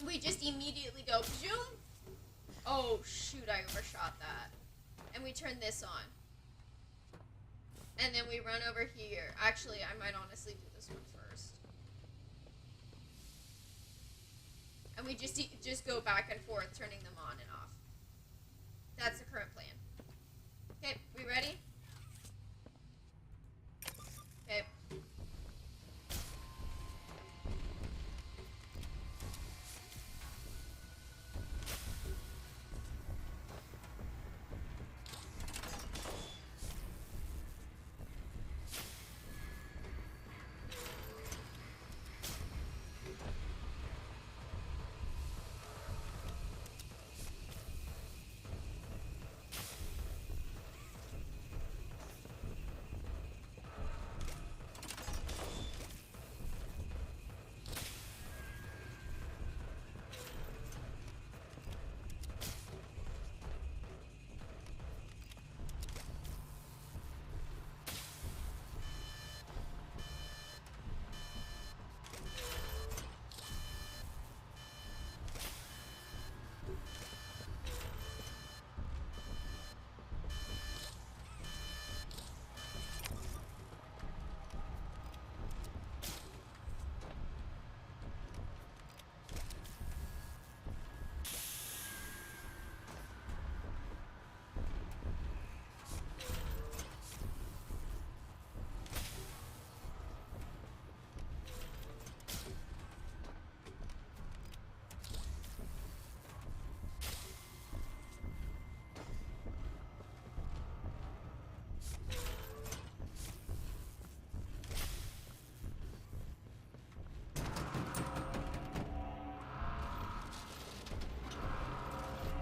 We just immediately go, zoom, Oh, shoot, I overshot that. And we turn this on. And then we run over here. Actually, I might honestly do this one first. And we just go back and forth, turning them on and off. That's the current plan. Okay, we ready? Okay.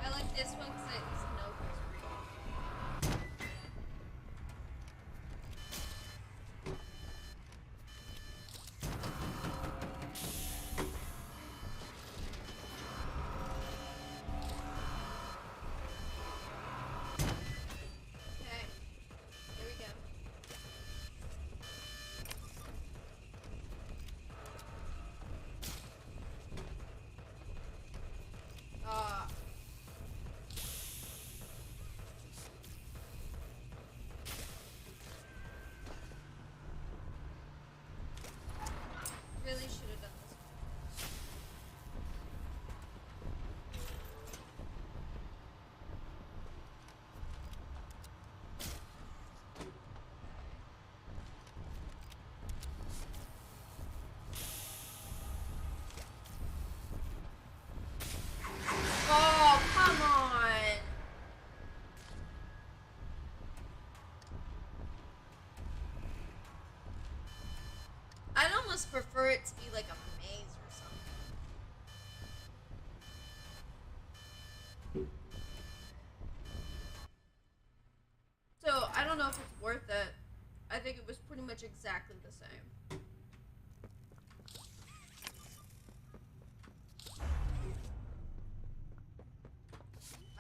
I like this one because I just know who's real. Okay, here we go. Really should have done this one. Oh, come on! I'd almost prefer it to be like a maze or something. So, I don't know if it's worth it. I think it was pretty much exactly the same.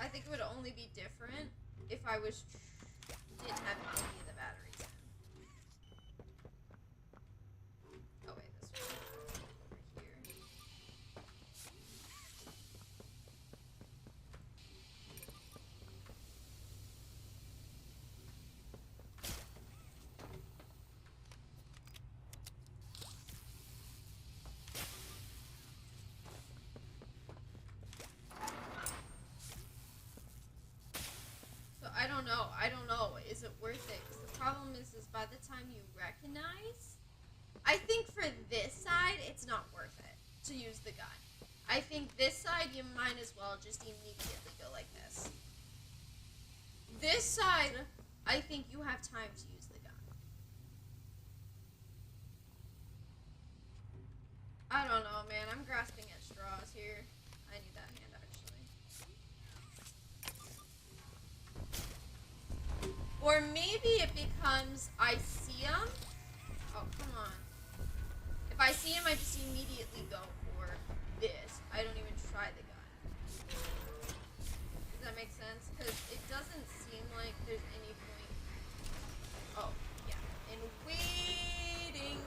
I think it would only be different if I didn't have any of the batteries in. Oh wait, this one over here. So I don't know. Is it worth it? Because the problem is by the time you recognize, I think for this side, it's not worth it to use the gun. I think this side, you might as well just immediately go like this. This side, I think you have time to use the gun. I don't know, man. I'm grasping at straws here. I need that hand, actually. Or maybe it becomes I see him. Oh, come on. If I see him, I just immediately go for this. I don't even try the gun. Does that make sense? Because it doesn't seem like there's any point. Oh, yeah. In waiting.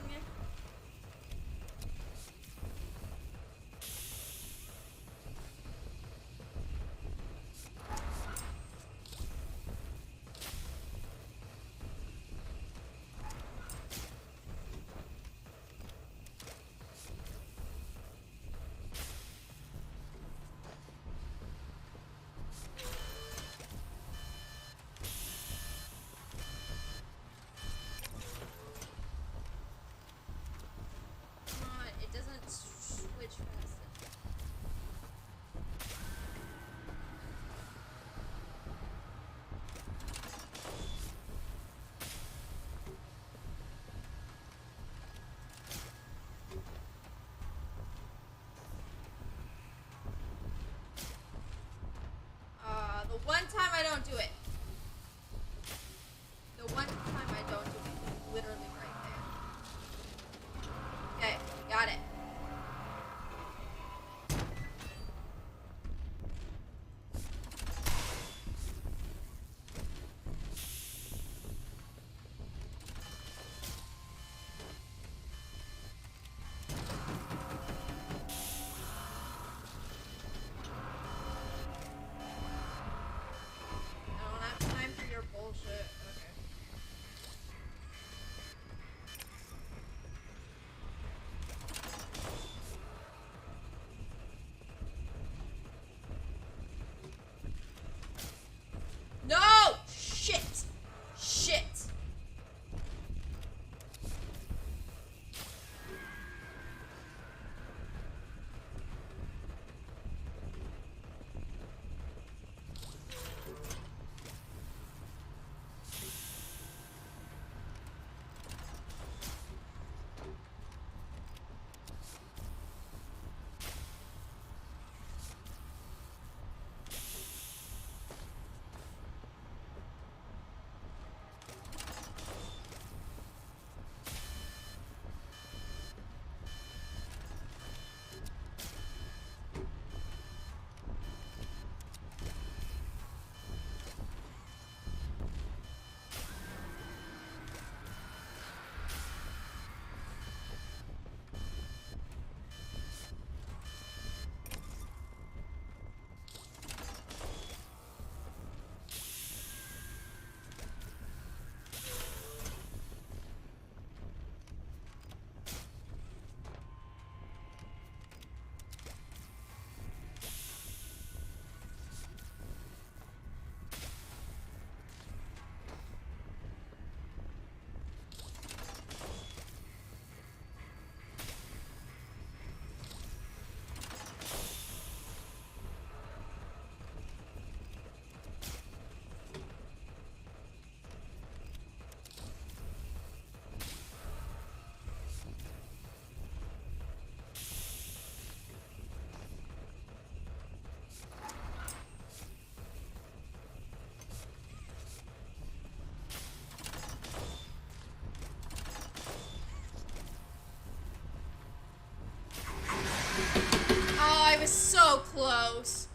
close.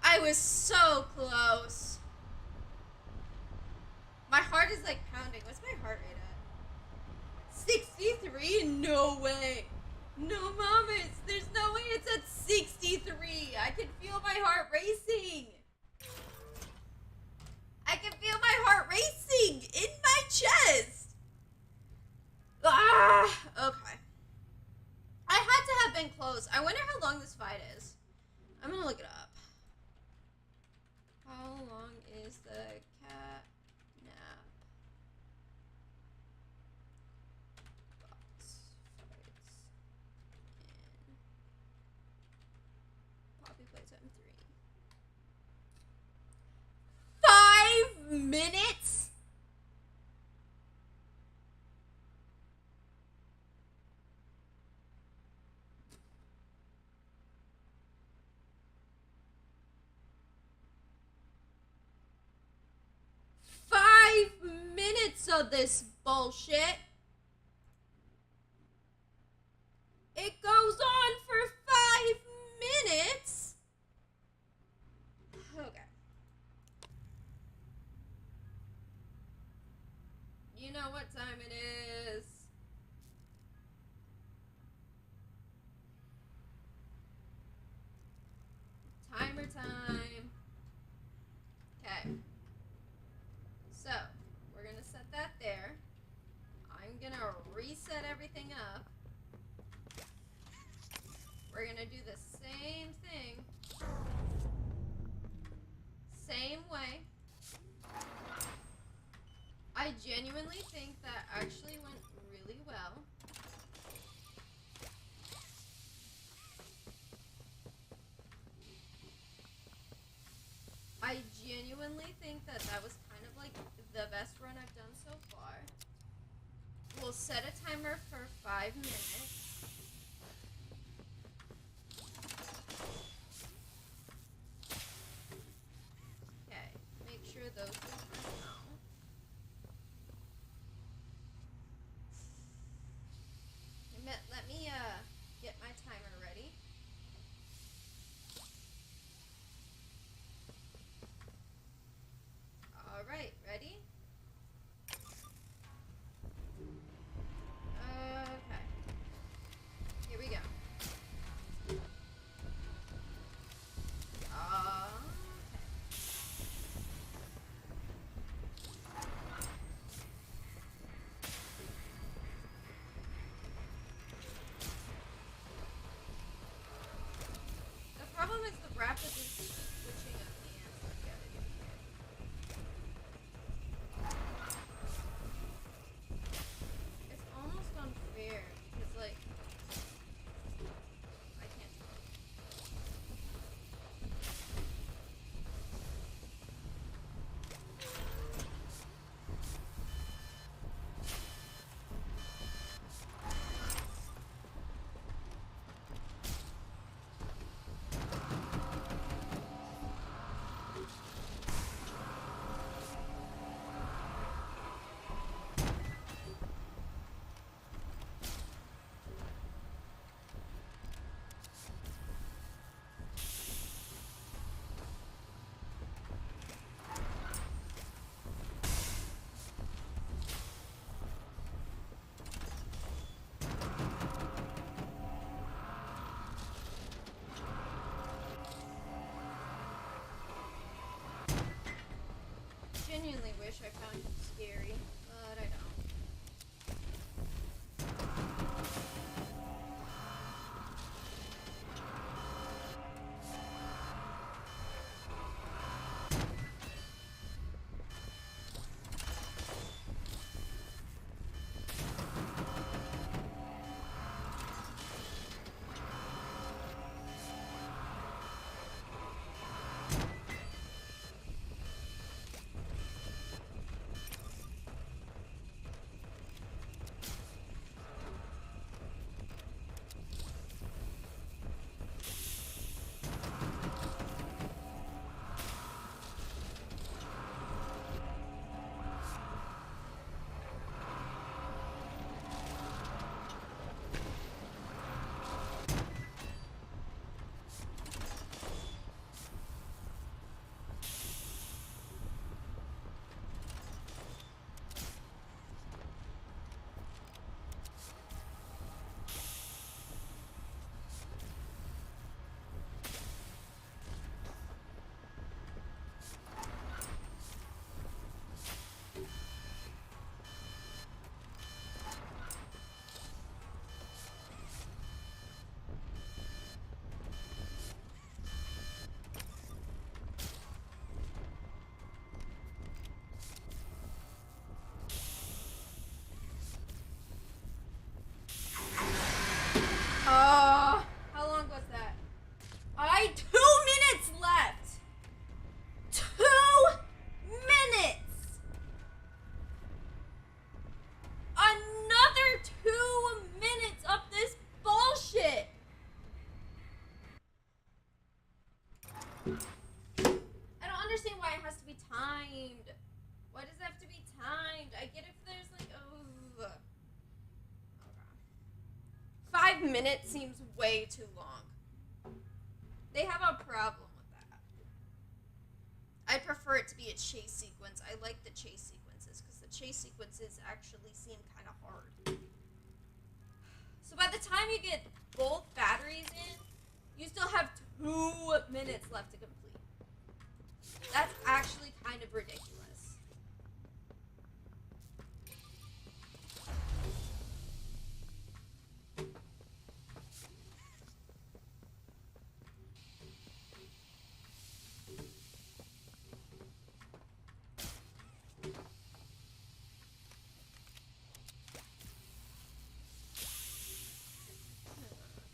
I was so close. My heart is like pounding. What's my heart rate at? 63? No way. No, mamas. There's no way it's at 63. I can feel my heart racing. I can feel my heart racing in my chest. Ah, okay. I had to have been close. I wonder how long this fight is. I'm gonna look it up. How long is the Catnap box fights in Poppy Playtime 3? 5 minutes? Of this bullshit. It goes on for 5 minutes. Okay. You know what time it is. Timer time. Okay. So, we're gonna set that there. I'm gonna reset everything up. We're gonna do the same thing. Same way. I genuinely think that actually went really well. I genuinely think that that was kind of like the best run I've done so far. We'll set a timer for 5 minutes. Okay, make sure those are out. Let me get my timer ready. Alright, ready? Okay. Here we go. The problem is the rapid is switching up the answer. It's almost unfair because, like, I can't tell. Genuinely wish I found him scary, but I don't. minutes seems way too long. They have a problem with that. I prefer it to be a chase sequence. I like the chase sequences because the chase sequences actually seem kind of hard. So by the time you get both batteries in, you still have 2 minutes left to complete. That's actually kind of ridiculous.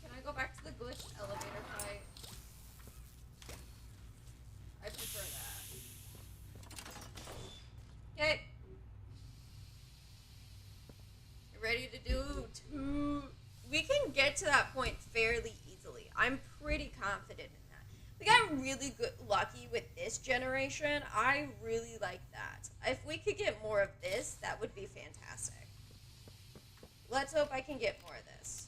Can I go back to the glitched elevator fight? I prefer that. Okay. Ready to do 2? We can get to that point fairly easily. I'm pretty confident in that. We got really good lucky with this generation. I really like that. If we could get more of this, that would be fantastic. Let's hope I can get more of this.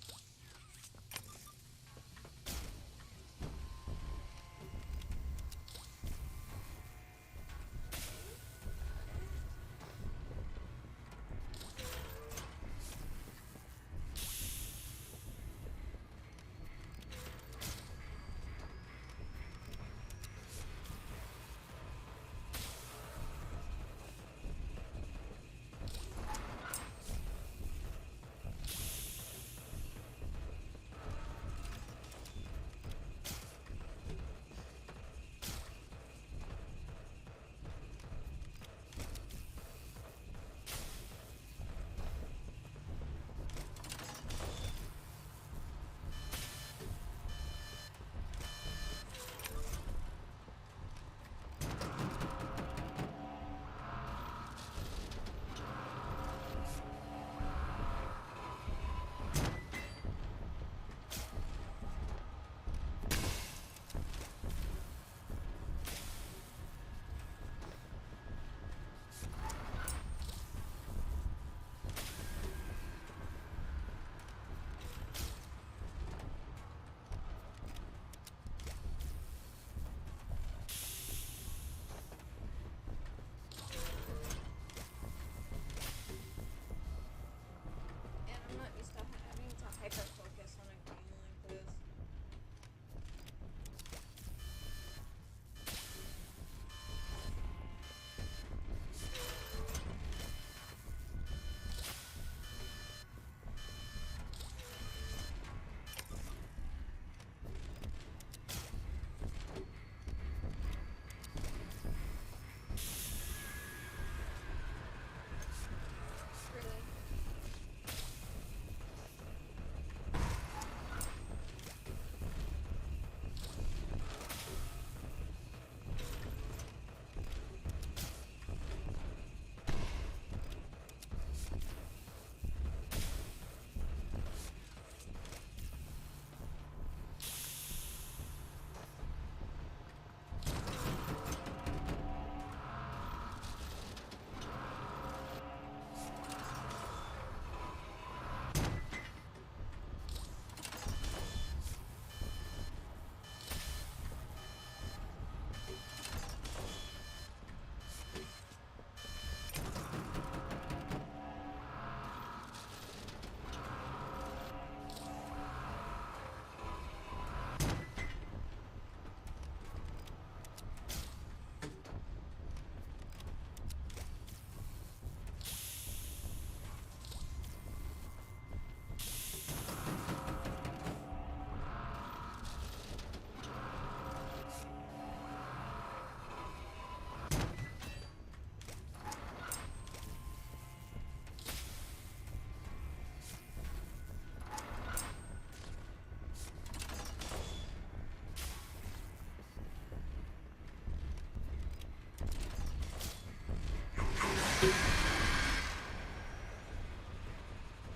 And I'm not used to having to hyper focus on a game like this. Really.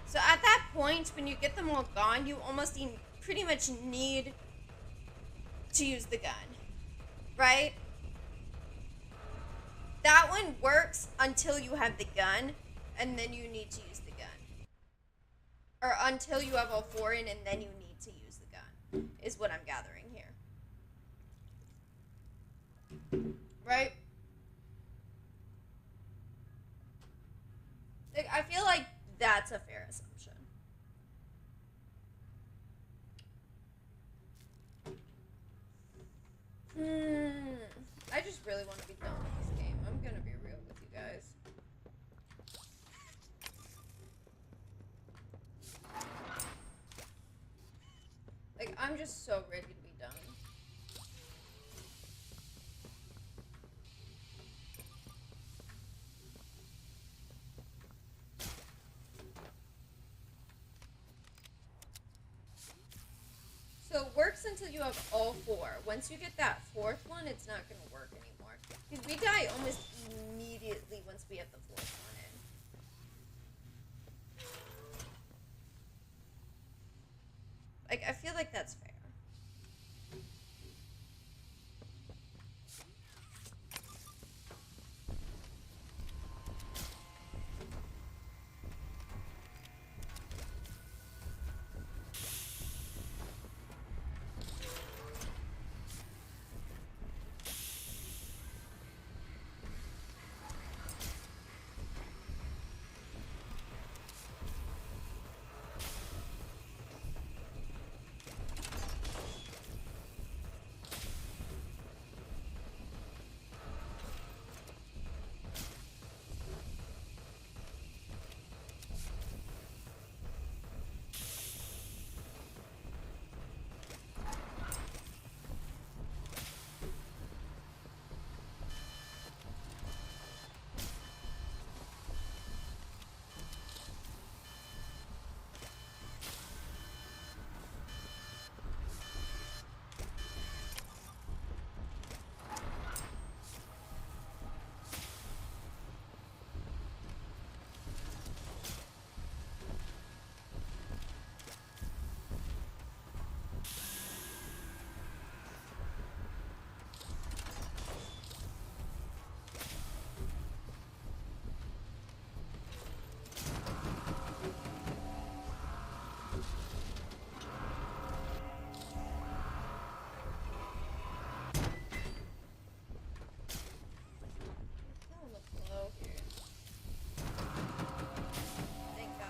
So at that point, when you get them all gone, you almost pretty much need to use the gun, right? That one works until you have the gun, and then you need to use the gun. Or until you have all 4 in, and then you need to use the gun, is what I'm gathering here. Right? Like, I feel like that's a fair assumption. I just really want to be done with this game. I'm gonna be real with you guys. Like, I'm just so ready to be done. So it works until you have all 4. Once you get that 4th one, it's not going to work anymore. Because we die almost immediately once we have the 4th one in. Like, I feel like that's fair. Thank God.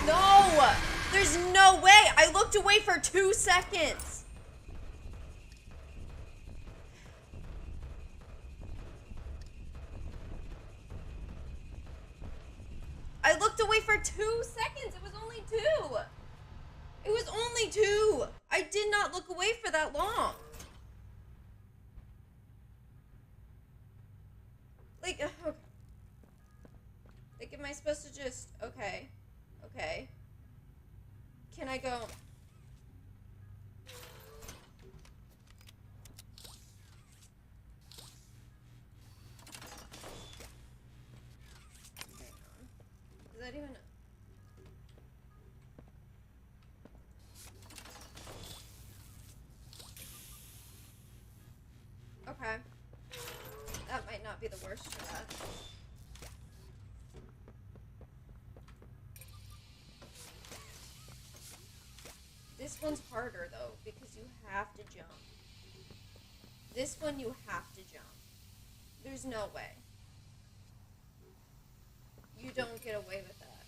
No! There's no way! I looked away for 2 seconds! I looked away for 2 seconds! It was only 2! It was only 2. I did not look away for that long. Like, okay. Like, am I supposed to just, okay. Can I go? Is that even? Okay. That might not be the worst strat. This one's harder though, because you have to jump. This one you have to jump. There's no way. You don't get away with that.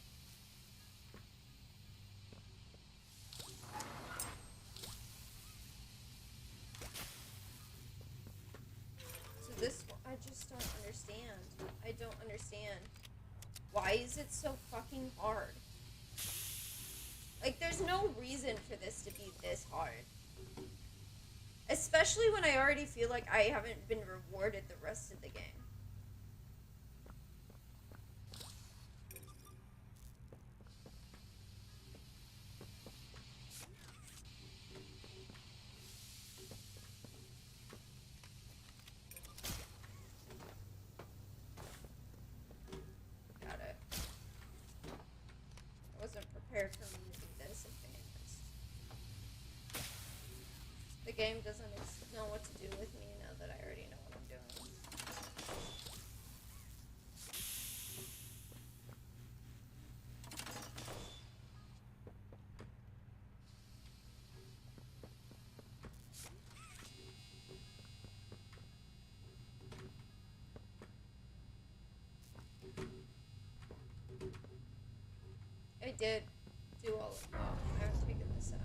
So this one, I just don't understand. I don't understand. Why is it so fucking hard? Like, there's no reason for this to be this hard. Especially when I already feel like I haven't been rewarded the rest of the game. Got it. I wasn't prepared for me to be this advanced. The game doesn't know what to do with me now that I already know what I'm doing. I did do all of that. I haven't taken this out.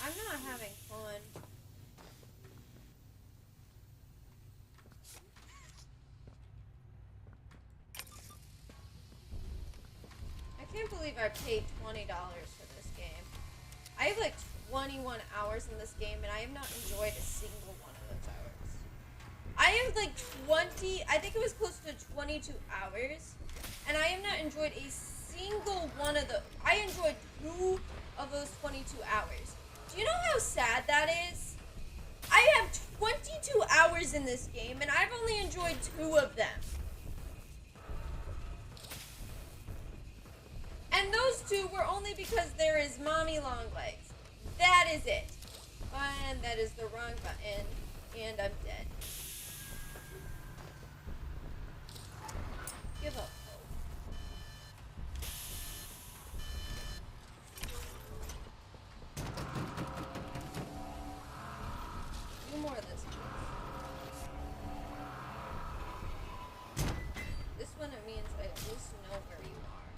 I'm not having fun. I can't believe I paid $20 for this game. I have like 21 hours in this game and I have not enjoyed a single one of those hours. I have like 20, I think it was close to 22 hours, and I have not enjoyed a single one of the, I enjoyed 2 of those 22 hours. Do you know how sad that is? I have 22 hours in this game, and I've only enjoyed 2 of them. And those 2 were only because there is mommy long legs. That is it. And that is the wrong button, and I'm dead. Give up. More of this. This one, it means I at least know where you are.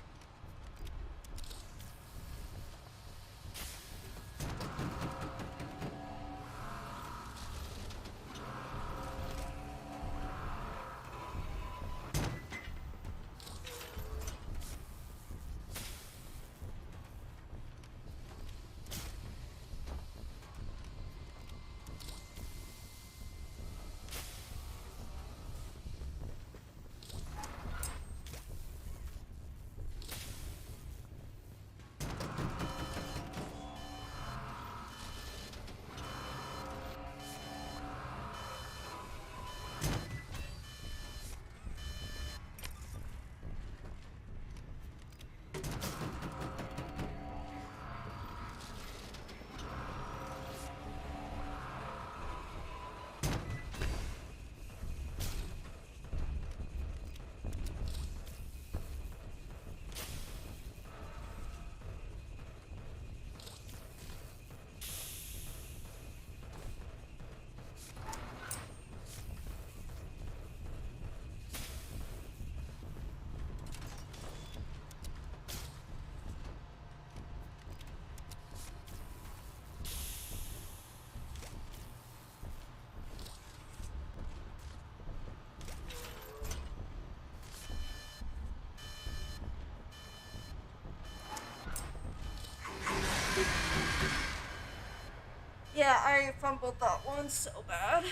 I fumbled that one so bad.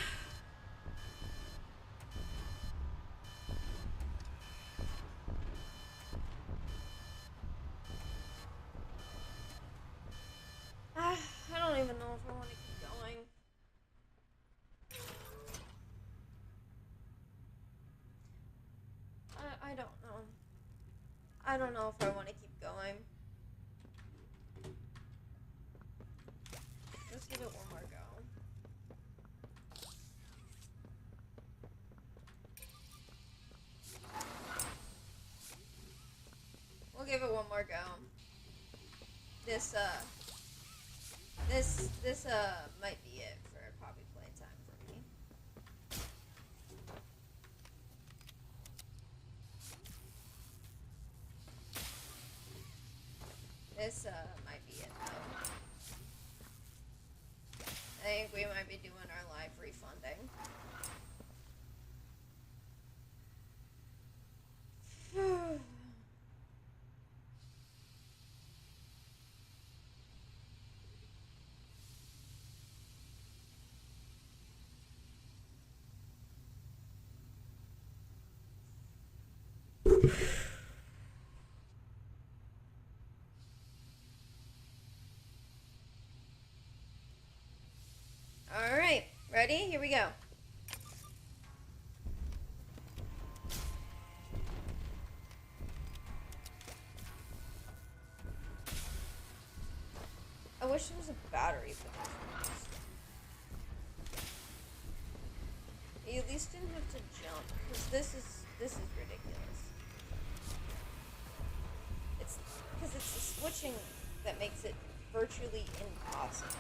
I don't even know if I want to keep going. I don't know. I don't know if I want to keep going. Let's give it one more go. We'll give it one more go. This might be it for Poppy Playtime for me. This might be it though. I think we might be doing our live refunding. Alright, ready? Here we go. I wish there was a battery for this. You at least didn't have to jump, because this is ridiculous. It's because it's the switching that makes it virtually impossible.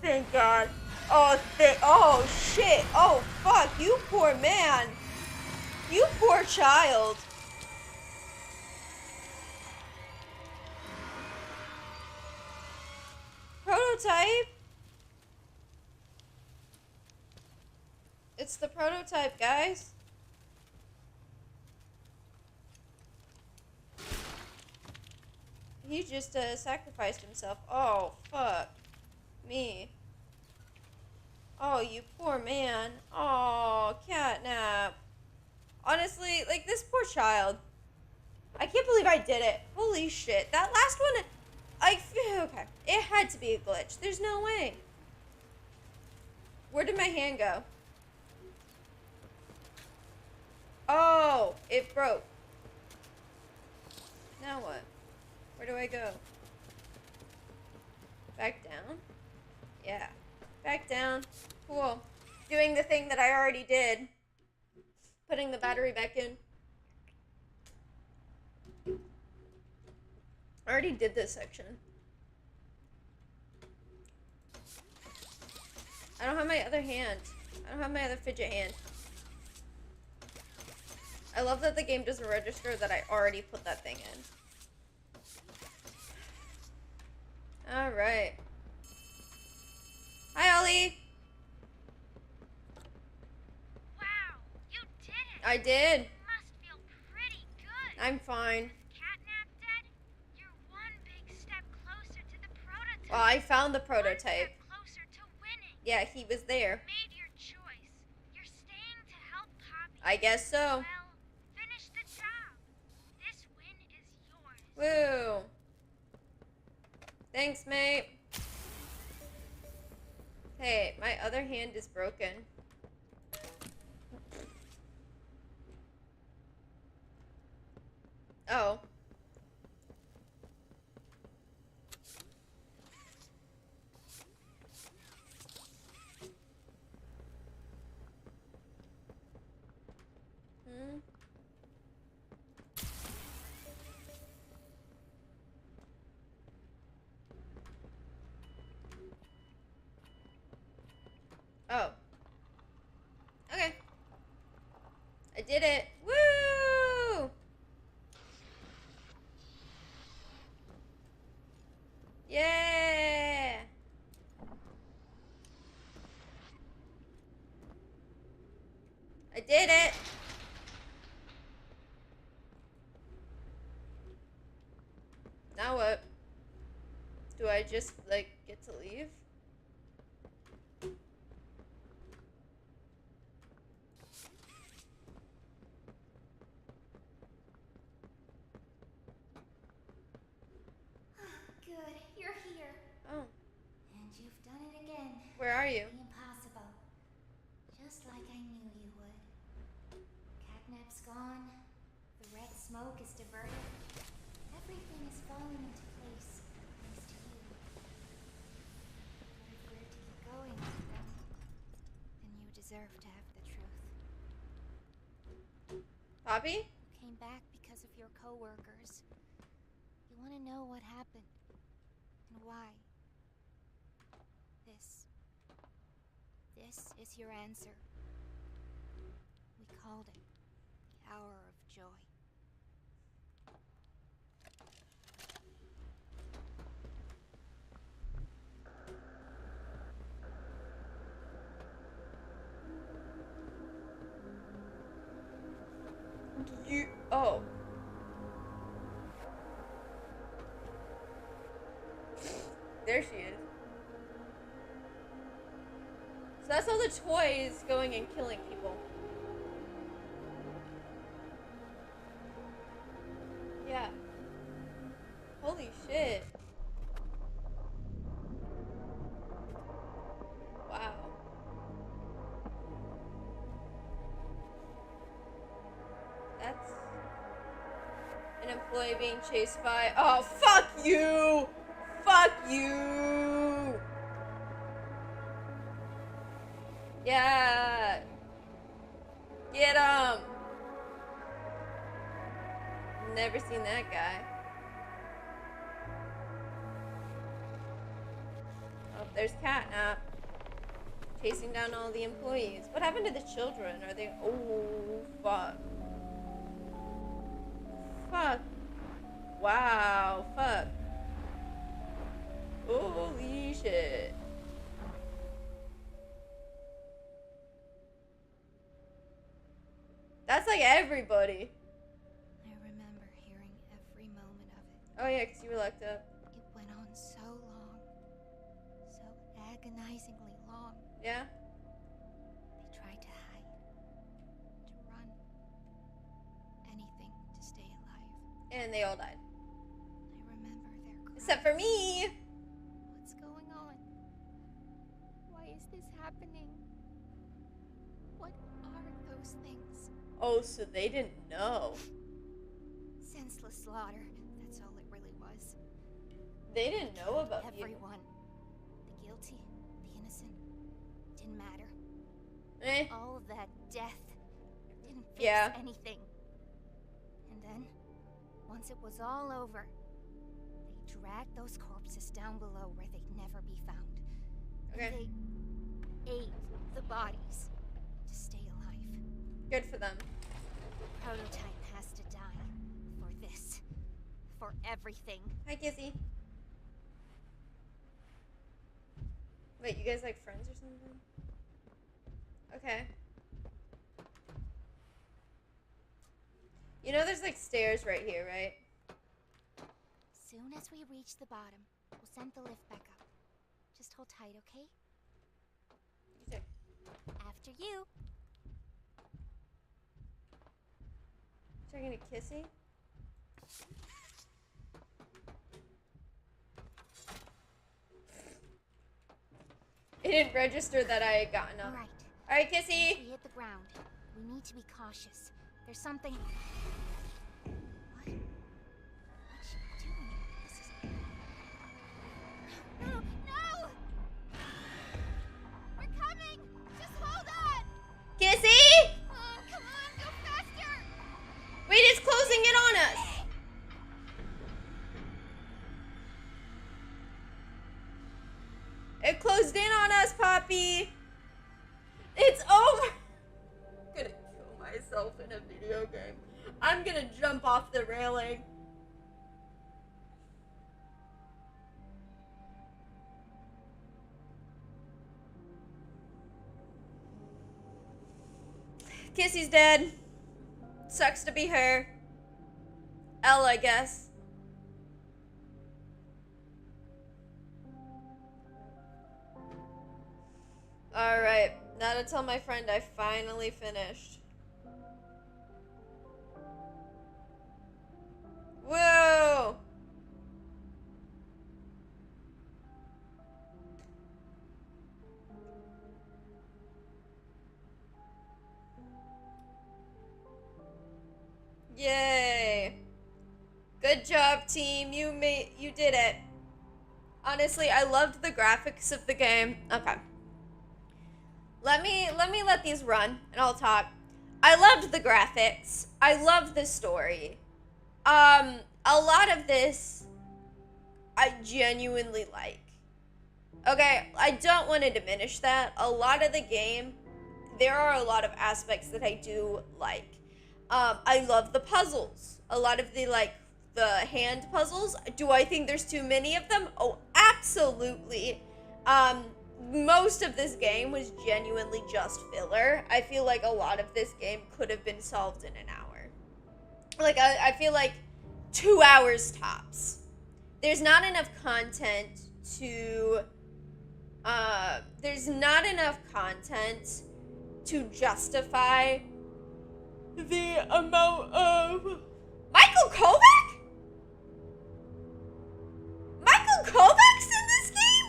thank God. Oh, shit. Oh, fuck. You poor man. You poor child. Prototype? It's the prototype, guys. He just sacrificed himself. Oh, fuck. Me. Oh, you poor man. Oh, Catnap. Honestly, like, this poor child. I can't believe I did it. Holy shit. That last one, okay. It had to be a glitch. There's no way. Where did my hand go? Oh, it broke. Now what? Where do I go? Back down? Yeah. Back down. Cool. Doing the thing that I already did. Putting the battery back in. I already did this section. I don't have my other hand. I don't have my other fidget hand. I love that the game doesn't register that I already put that thing in. Alright. Hi, Ollie. Wow, you did it! I did. You must feel pretty good. I'm fine. With Catnap dead, you're one big step closer to the prototype. Well, I found the One prototype. step closer to winning. Yeah, he was there. You made your choice. You're staying to help Poppy. I guess so. Well, finish the job. This win is yours. Woo. Thanks, mate. Hey, my other hand is broken. Oh. Hmm. Oh. Okay. I did it. Woo! Yeah! I did it! Now what? Do I just, like, get to leave? Good, you're here. Oh, And you've done it again. where are you? The impossible. Just like I knew you would. Catnap's gone. The red smoke is diverted. Everything is falling into place thanks to you. But if we're to keep going, then you deserve to have the truth. Poppy? You came back because of your co-workers. You want to know what happened and why. This is your answer. We called it the Hour of Joy. Oh. There she is. So that's all the toys going and killing people. Yeah. Holy shit. Wow. That's an employee being chased by. Oh, fuck you! Fuck you! Yeah! Get him! Never seen that guy. Oh, there's Catnap chasing down all the employees. What happened to the children? Are they? Oh, fuck. Fuck. Wow. Fuck. Holy shit. That's like everybody. I remember hearing every moment of it. Oh yeah, because you were locked up. It went on so long. So agonizingly long. Yeah? They tried to hide. To run. Anything to stay alive. And they all died. I remember their cries. Except for me! What's going on? Why is this happening? What are those things? Oh, so they didn't know. Senseless slaughter. That's all it really was. They didn't know about you. Everyone. The guilty, the innocent. Didn't matter. Eh. All of that death didn't fix Yeah. anything. And then, once it was all over, they dragged those corpses down below where they'd never be found. Okay. And they ate the bodies to stay alive. Good for them. Prototype has to die for this. For everything. Hi, Kizzy. Wait, you guys like friends or something? Okay. You know there's like stairs right here, right? Soon as we reach the bottom, we'll send the lift back up. Just hold tight, okay? You said- After you. Talking to Kissy? It didn't register that I had gotten up. Alright. Alright, Kissy! We hit the ground. We need to be cautious. There's something. What? What's she doing? This is. No! No! We're coming! Just hold on! Kissy! Come on, go faster! Wait, it's closing in on us! It closed in on us, Poppy! It's over! I'm gonna kill myself in a video game. I'm gonna jump off the railing. Kissy's dead. Sucks to be her. Elle, I guess. Alright, now to tell my friend I finally finished. Whoa! Yay! Good job, team. You did it. Honestly, I loved the graphics of the game. Okay. Let me let these run and I'll talk. I loved the graphics. I loved the story. A lot of this I genuinely like. Okay, I don't want to diminish that. A lot of the game, there are a lot of aspects that I do like. I love the puzzles. A lot of the hand puzzles. Do I think there's too many of them? Oh, absolutely. Most of this game was genuinely just filler. I feel like a lot of this game could have been solved in an hour. Like, I feel like 2 hours tops. There's not enough content to... there's not enough content to justify the amount of... Michael Kovac? Michael Kovac's in this game?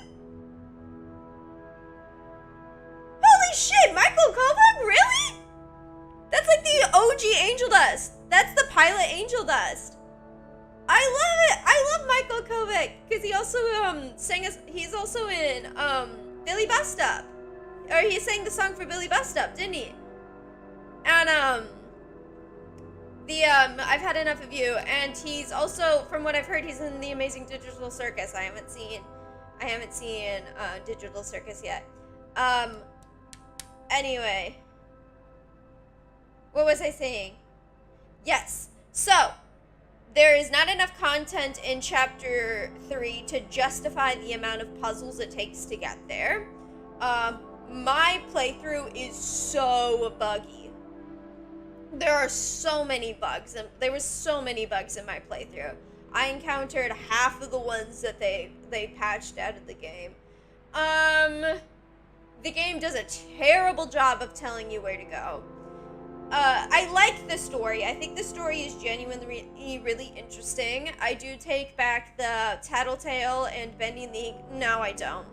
Holy shit, Michael Kovac? Really? That's like the OG Angel Dust. That's the pilot Angel Dust. I love it. I love Michael Kovac because he also he's also in Billy Bust Up. Or he sang the song for Billy Bust Up, didn't he? And I've Had Enough of You, and he's also, from what I've heard, he's in The Amazing Digital Circus. I I haven't seen Digital Circus yet. Anyway, what was I saying? Yes. So, there is not enough content in Chapter 3 to justify the amount of puzzles it takes to get there. My playthrough is so buggy. There are so many bugs, and there was so many bugs in my playthrough. I encountered half of the ones that they patched out of the game. The game does a terrible job of telling you where to go. I like the story. I think the story is genuinely really interesting. I do take back the Tattletale and Bending the... No, I don't.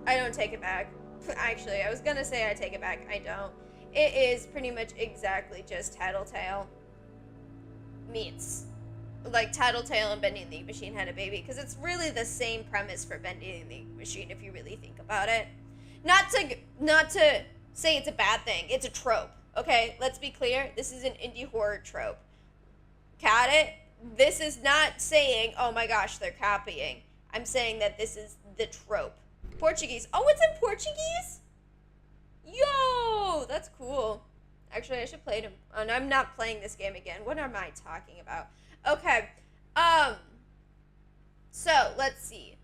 I don't take it back. Actually, I was gonna say I take it back. I don't. It is pretty much exactly just Tattletale meets... Like, Tattletale and Bending the Ink Machine had a baby. Because it's really the same premise for Bending the Ink Machine, if you really think about it. Not to say it's a bad thing. It's a trope. Okay, let's be clear. This is an indie horror trope. Got it? This is not saying, oh my gosh, they're copying. I'm saying that this is the trope. Portuguese. Oh, it's in Portuguese? Yo, that's cool. Actually, I should play it. And I'm not playing this game again. What am I talking about? Okay. So, let's see.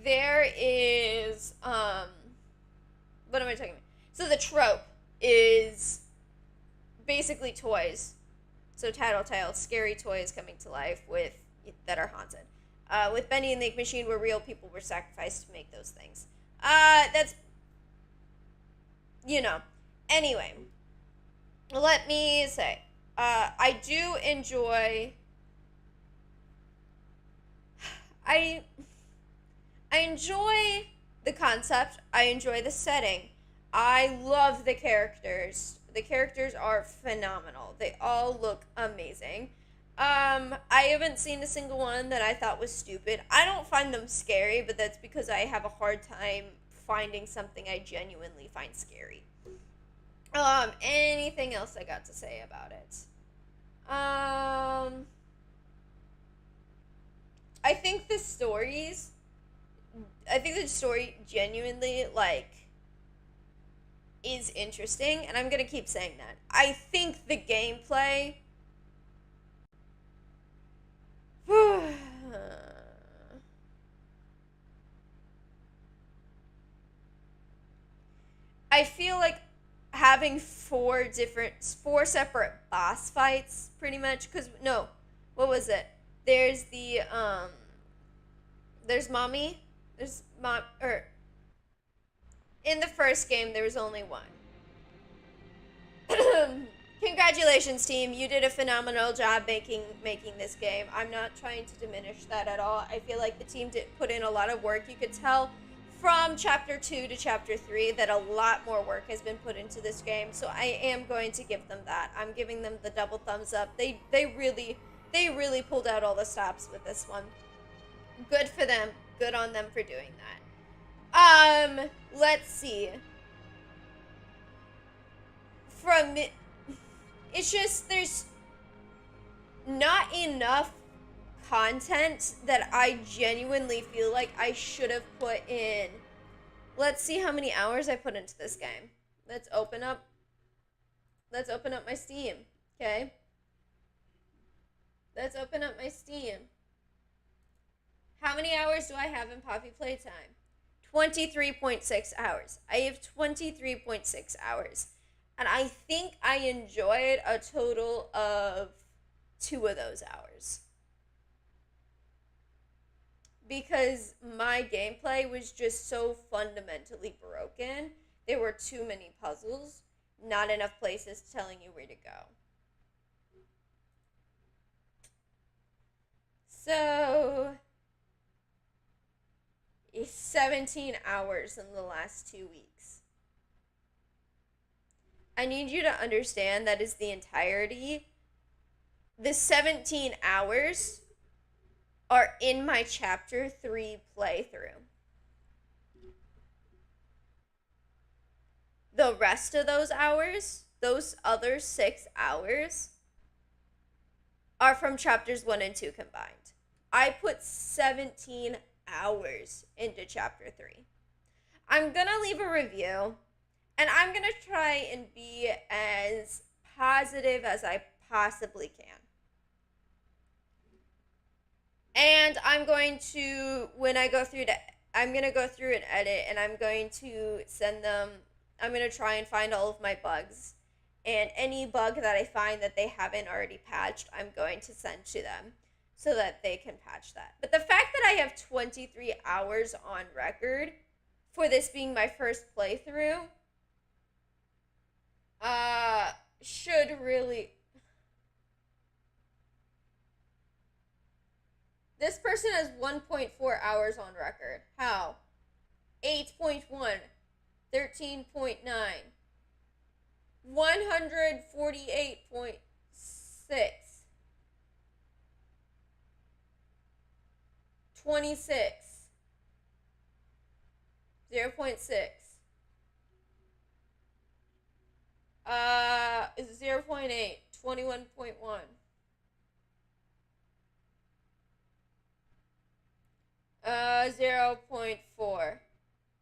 There is, what am I talking about? So the trope is basically toys. So Tattletale, scary toys coming to life that are haunted. With Bendy and the Ink Machine, where real people were sacrificed to make those things. That's, Anyway, let me say, I do enjoy... I enjoy the concept. I enjoy the setting. I love the characters. The characters are phenomenal. They all look amazing. I haven't seen a single one that I thought was stupid. I don't find them scary, but that's because I have a hard time finding something I genuinely find scary. Anything else I got to say about it? I think the story genuinely, is interesting, and I'm gonna keep saying that. I think the gameplay... I feel like having four separate boss fights, pretty much, what was it? There's the, there's Mommy, in the first game, there was only one. Congratulations, team. You did a phenomenal job making this game. I'm not trying to diminish that at all. I feel like the team did put in a lot of work. You could tell from Chapter 2 to Chapter 3 that a lot more work has been put into this game, so I am going to give them that. I'm giving them the double thumbs up. They really pulled out all the stops with this one. Good for them. Good on them for doing that. Let's see. It's just, there's not enough content that I genuinely feel like I should have put in. Let's see how many hours I put into this game. Let's open up my Steam, okay? Let's open up my Steam. How many hours do I have in Poppy Playtime? 23.6 hours. I have 23.6 hours. And I think I enjoyed a total of 2 of those hours. Because my gameplay was just so fundamentally broken. There were too many puzzles, not enough places telling you where to go. So, it's 17 hours in the last 2 weeks. I need you to understand that is the entirety. The 17 hours are in my Chapter 3 playthrough. The rest of those hours, those other 6 hours, are from Chapters 1 and 2 combined. I put 17 hours into chapter 3. I'm gonna leave a review, and I'm gonna try and be as positive as I possibly can. And I'm going to, when I go through I'm gonna go through and edit, and I'm going to send them, I'm gonna try and find all of my bugs. And any bug that I find that they haven't already patched, I'm going to send to them so that they can patch that. But the fact that I have 23 hours on record for this being my first playthrough, should really... This person has 1.4 hours on record. How? 8.1, 13.9, 148.6, 26, 0.6, 0.8, 21.1. 0.4.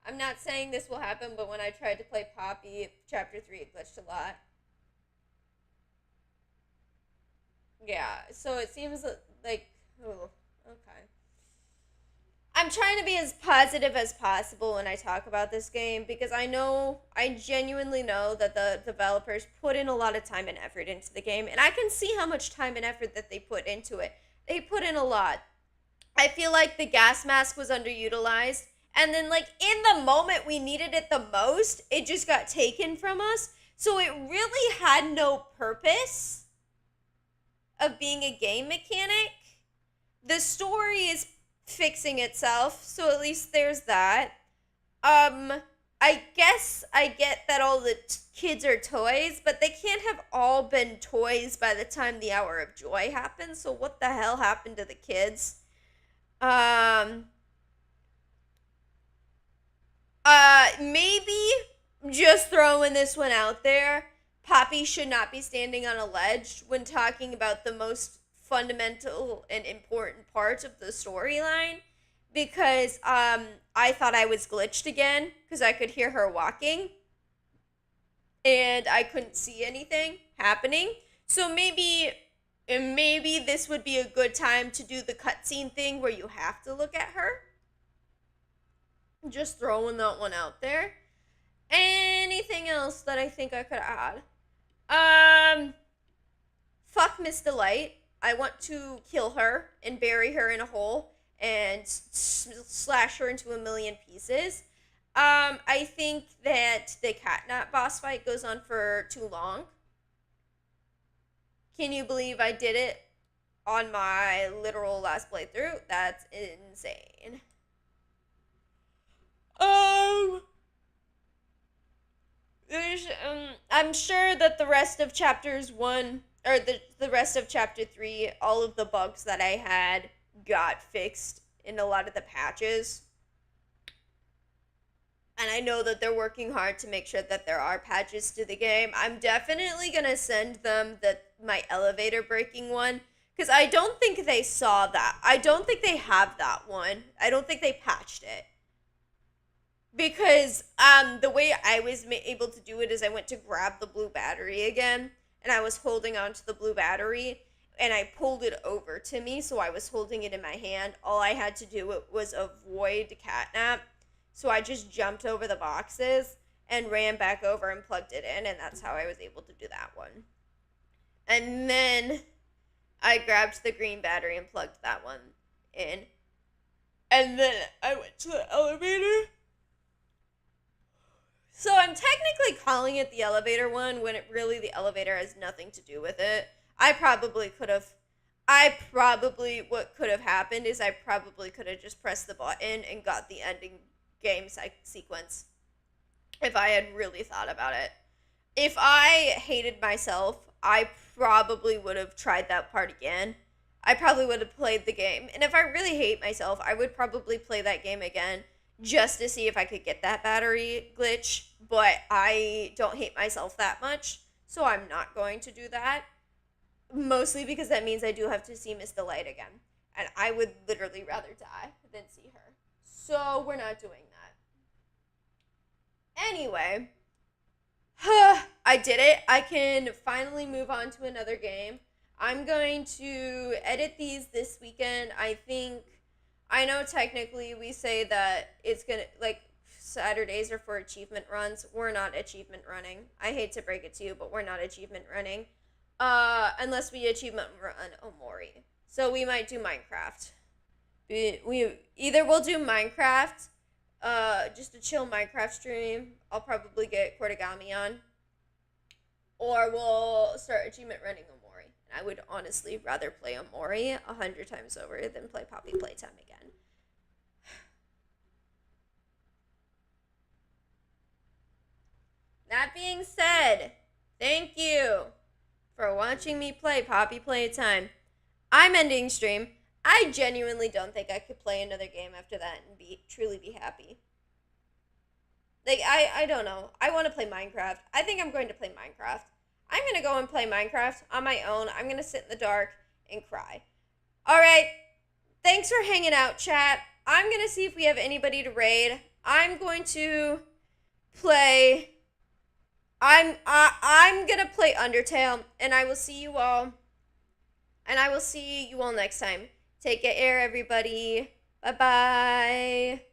I'm not saying this will happen, but when I tried to play Poppy, Chapter 3, it glitched a lot. Yeah, so it seems like... Oh, okay. I'm trying to be as positive as possible when I talk about this game, because I genuinely know that the developers put in a lot of time and effort into the game, and I can see how much time and effort that they put into it. They put in a lot. I feel like the gas mask was underutilized, and then like in the moment we needed it the most, it just got taken from us. So it really had no purpose of being a game mechanic. The story is fixing itself, so at least there's that. I guess I get that all the kids are toys, but they can't have all been toys by the time the Hour of Joy happens, so what the hell happened to the kids? Maybe just throwing this one out there, Poppy should not be standing on a ledge when talking about the most fundamental and important parts of the storyline, because I thought I was glitched again because I could hear her walking and I couldn't see anything happening. So maybe this would be a good time to do the cutscene thing where you have to look at her. Just throwing that one out there. Anything else that I think I could add? Fuck Miss Delight. I want to kill her and bury her in a hole and slash her into a million pieces. I think that the Catnap boss fight goes on for too long. Can you believe I did it on my literal last playthrough? That's insane. I'm sure that the rest of chapters 1, or the rest of chapter 3, all of the bugs that I had got fixed in a lot of the patches. And I know that they're working hard to make sure that there are patches to the game. I'm definitely gonna send them my elevator breaking one, because I don't think they saw that. I don't think they have that one. I don't think they patched it. Because the way I was able to do it is I went to grab the blue battery again, and I was holding onto the blue battery, and I pulled it over to me, so I was holding it in my hand. All I had to do was avoid Catnap, so I just jumped over the boxes and ran back over and plugged it in, and that's how I was able to do that one. And then I grabbed the green battery and plugged that one in, and then I went to the elevator. So I'm technically calling it the elevator one when the elevator has nothing to do with it. What could have happened is I probably could have just pressed the button and got the ending game sequence if I had really thought about it. If I hated myself, I probably would have tried that part again. I probably would have played the game. And if I really hate myself, I would probably play that game again just to see if I could get that battery glitch, but I don't hate myself that much, so I'm not going to do that, mostly because that means I do have to see Miss Delight again, and I would literally rather die than see her. So we're not doing that. Anyway, I did it. I can finally move on to another game. I'm going to edit these this weekend. I know technically we say that it's gonna, like, Saturdays are for achievement runs. We're not achievement running. I hate to break it to you, but we're not achievement running. Unless we achievement run Omori. So we might do Minecraft. We'll do Minecraft, just a chill Minecraft stream. I'll probably get Kortagami on. Or we'll start achievement running Omori. And I would honestly rather play Omori 100 times over than play Poppy Playtime again. That being said, thank you for watching me play Poppy Playtime. I'm ending stream. I genuinely don't think I could play another game after that and truly be happy. Like, I don't know. I want to play Minecraft. I think I'm going to play Minecraft. I'm going to go and play Minecraft on my own. I'm going to sit in the dark and cry. Alright. Thanks for hanging out, chat. I'm going to see if we have anybody to raid. I'm going to play... I'm going to play Undertale, and I will see you all. And I will see you all next time. Take care, everybody. Bye-bye.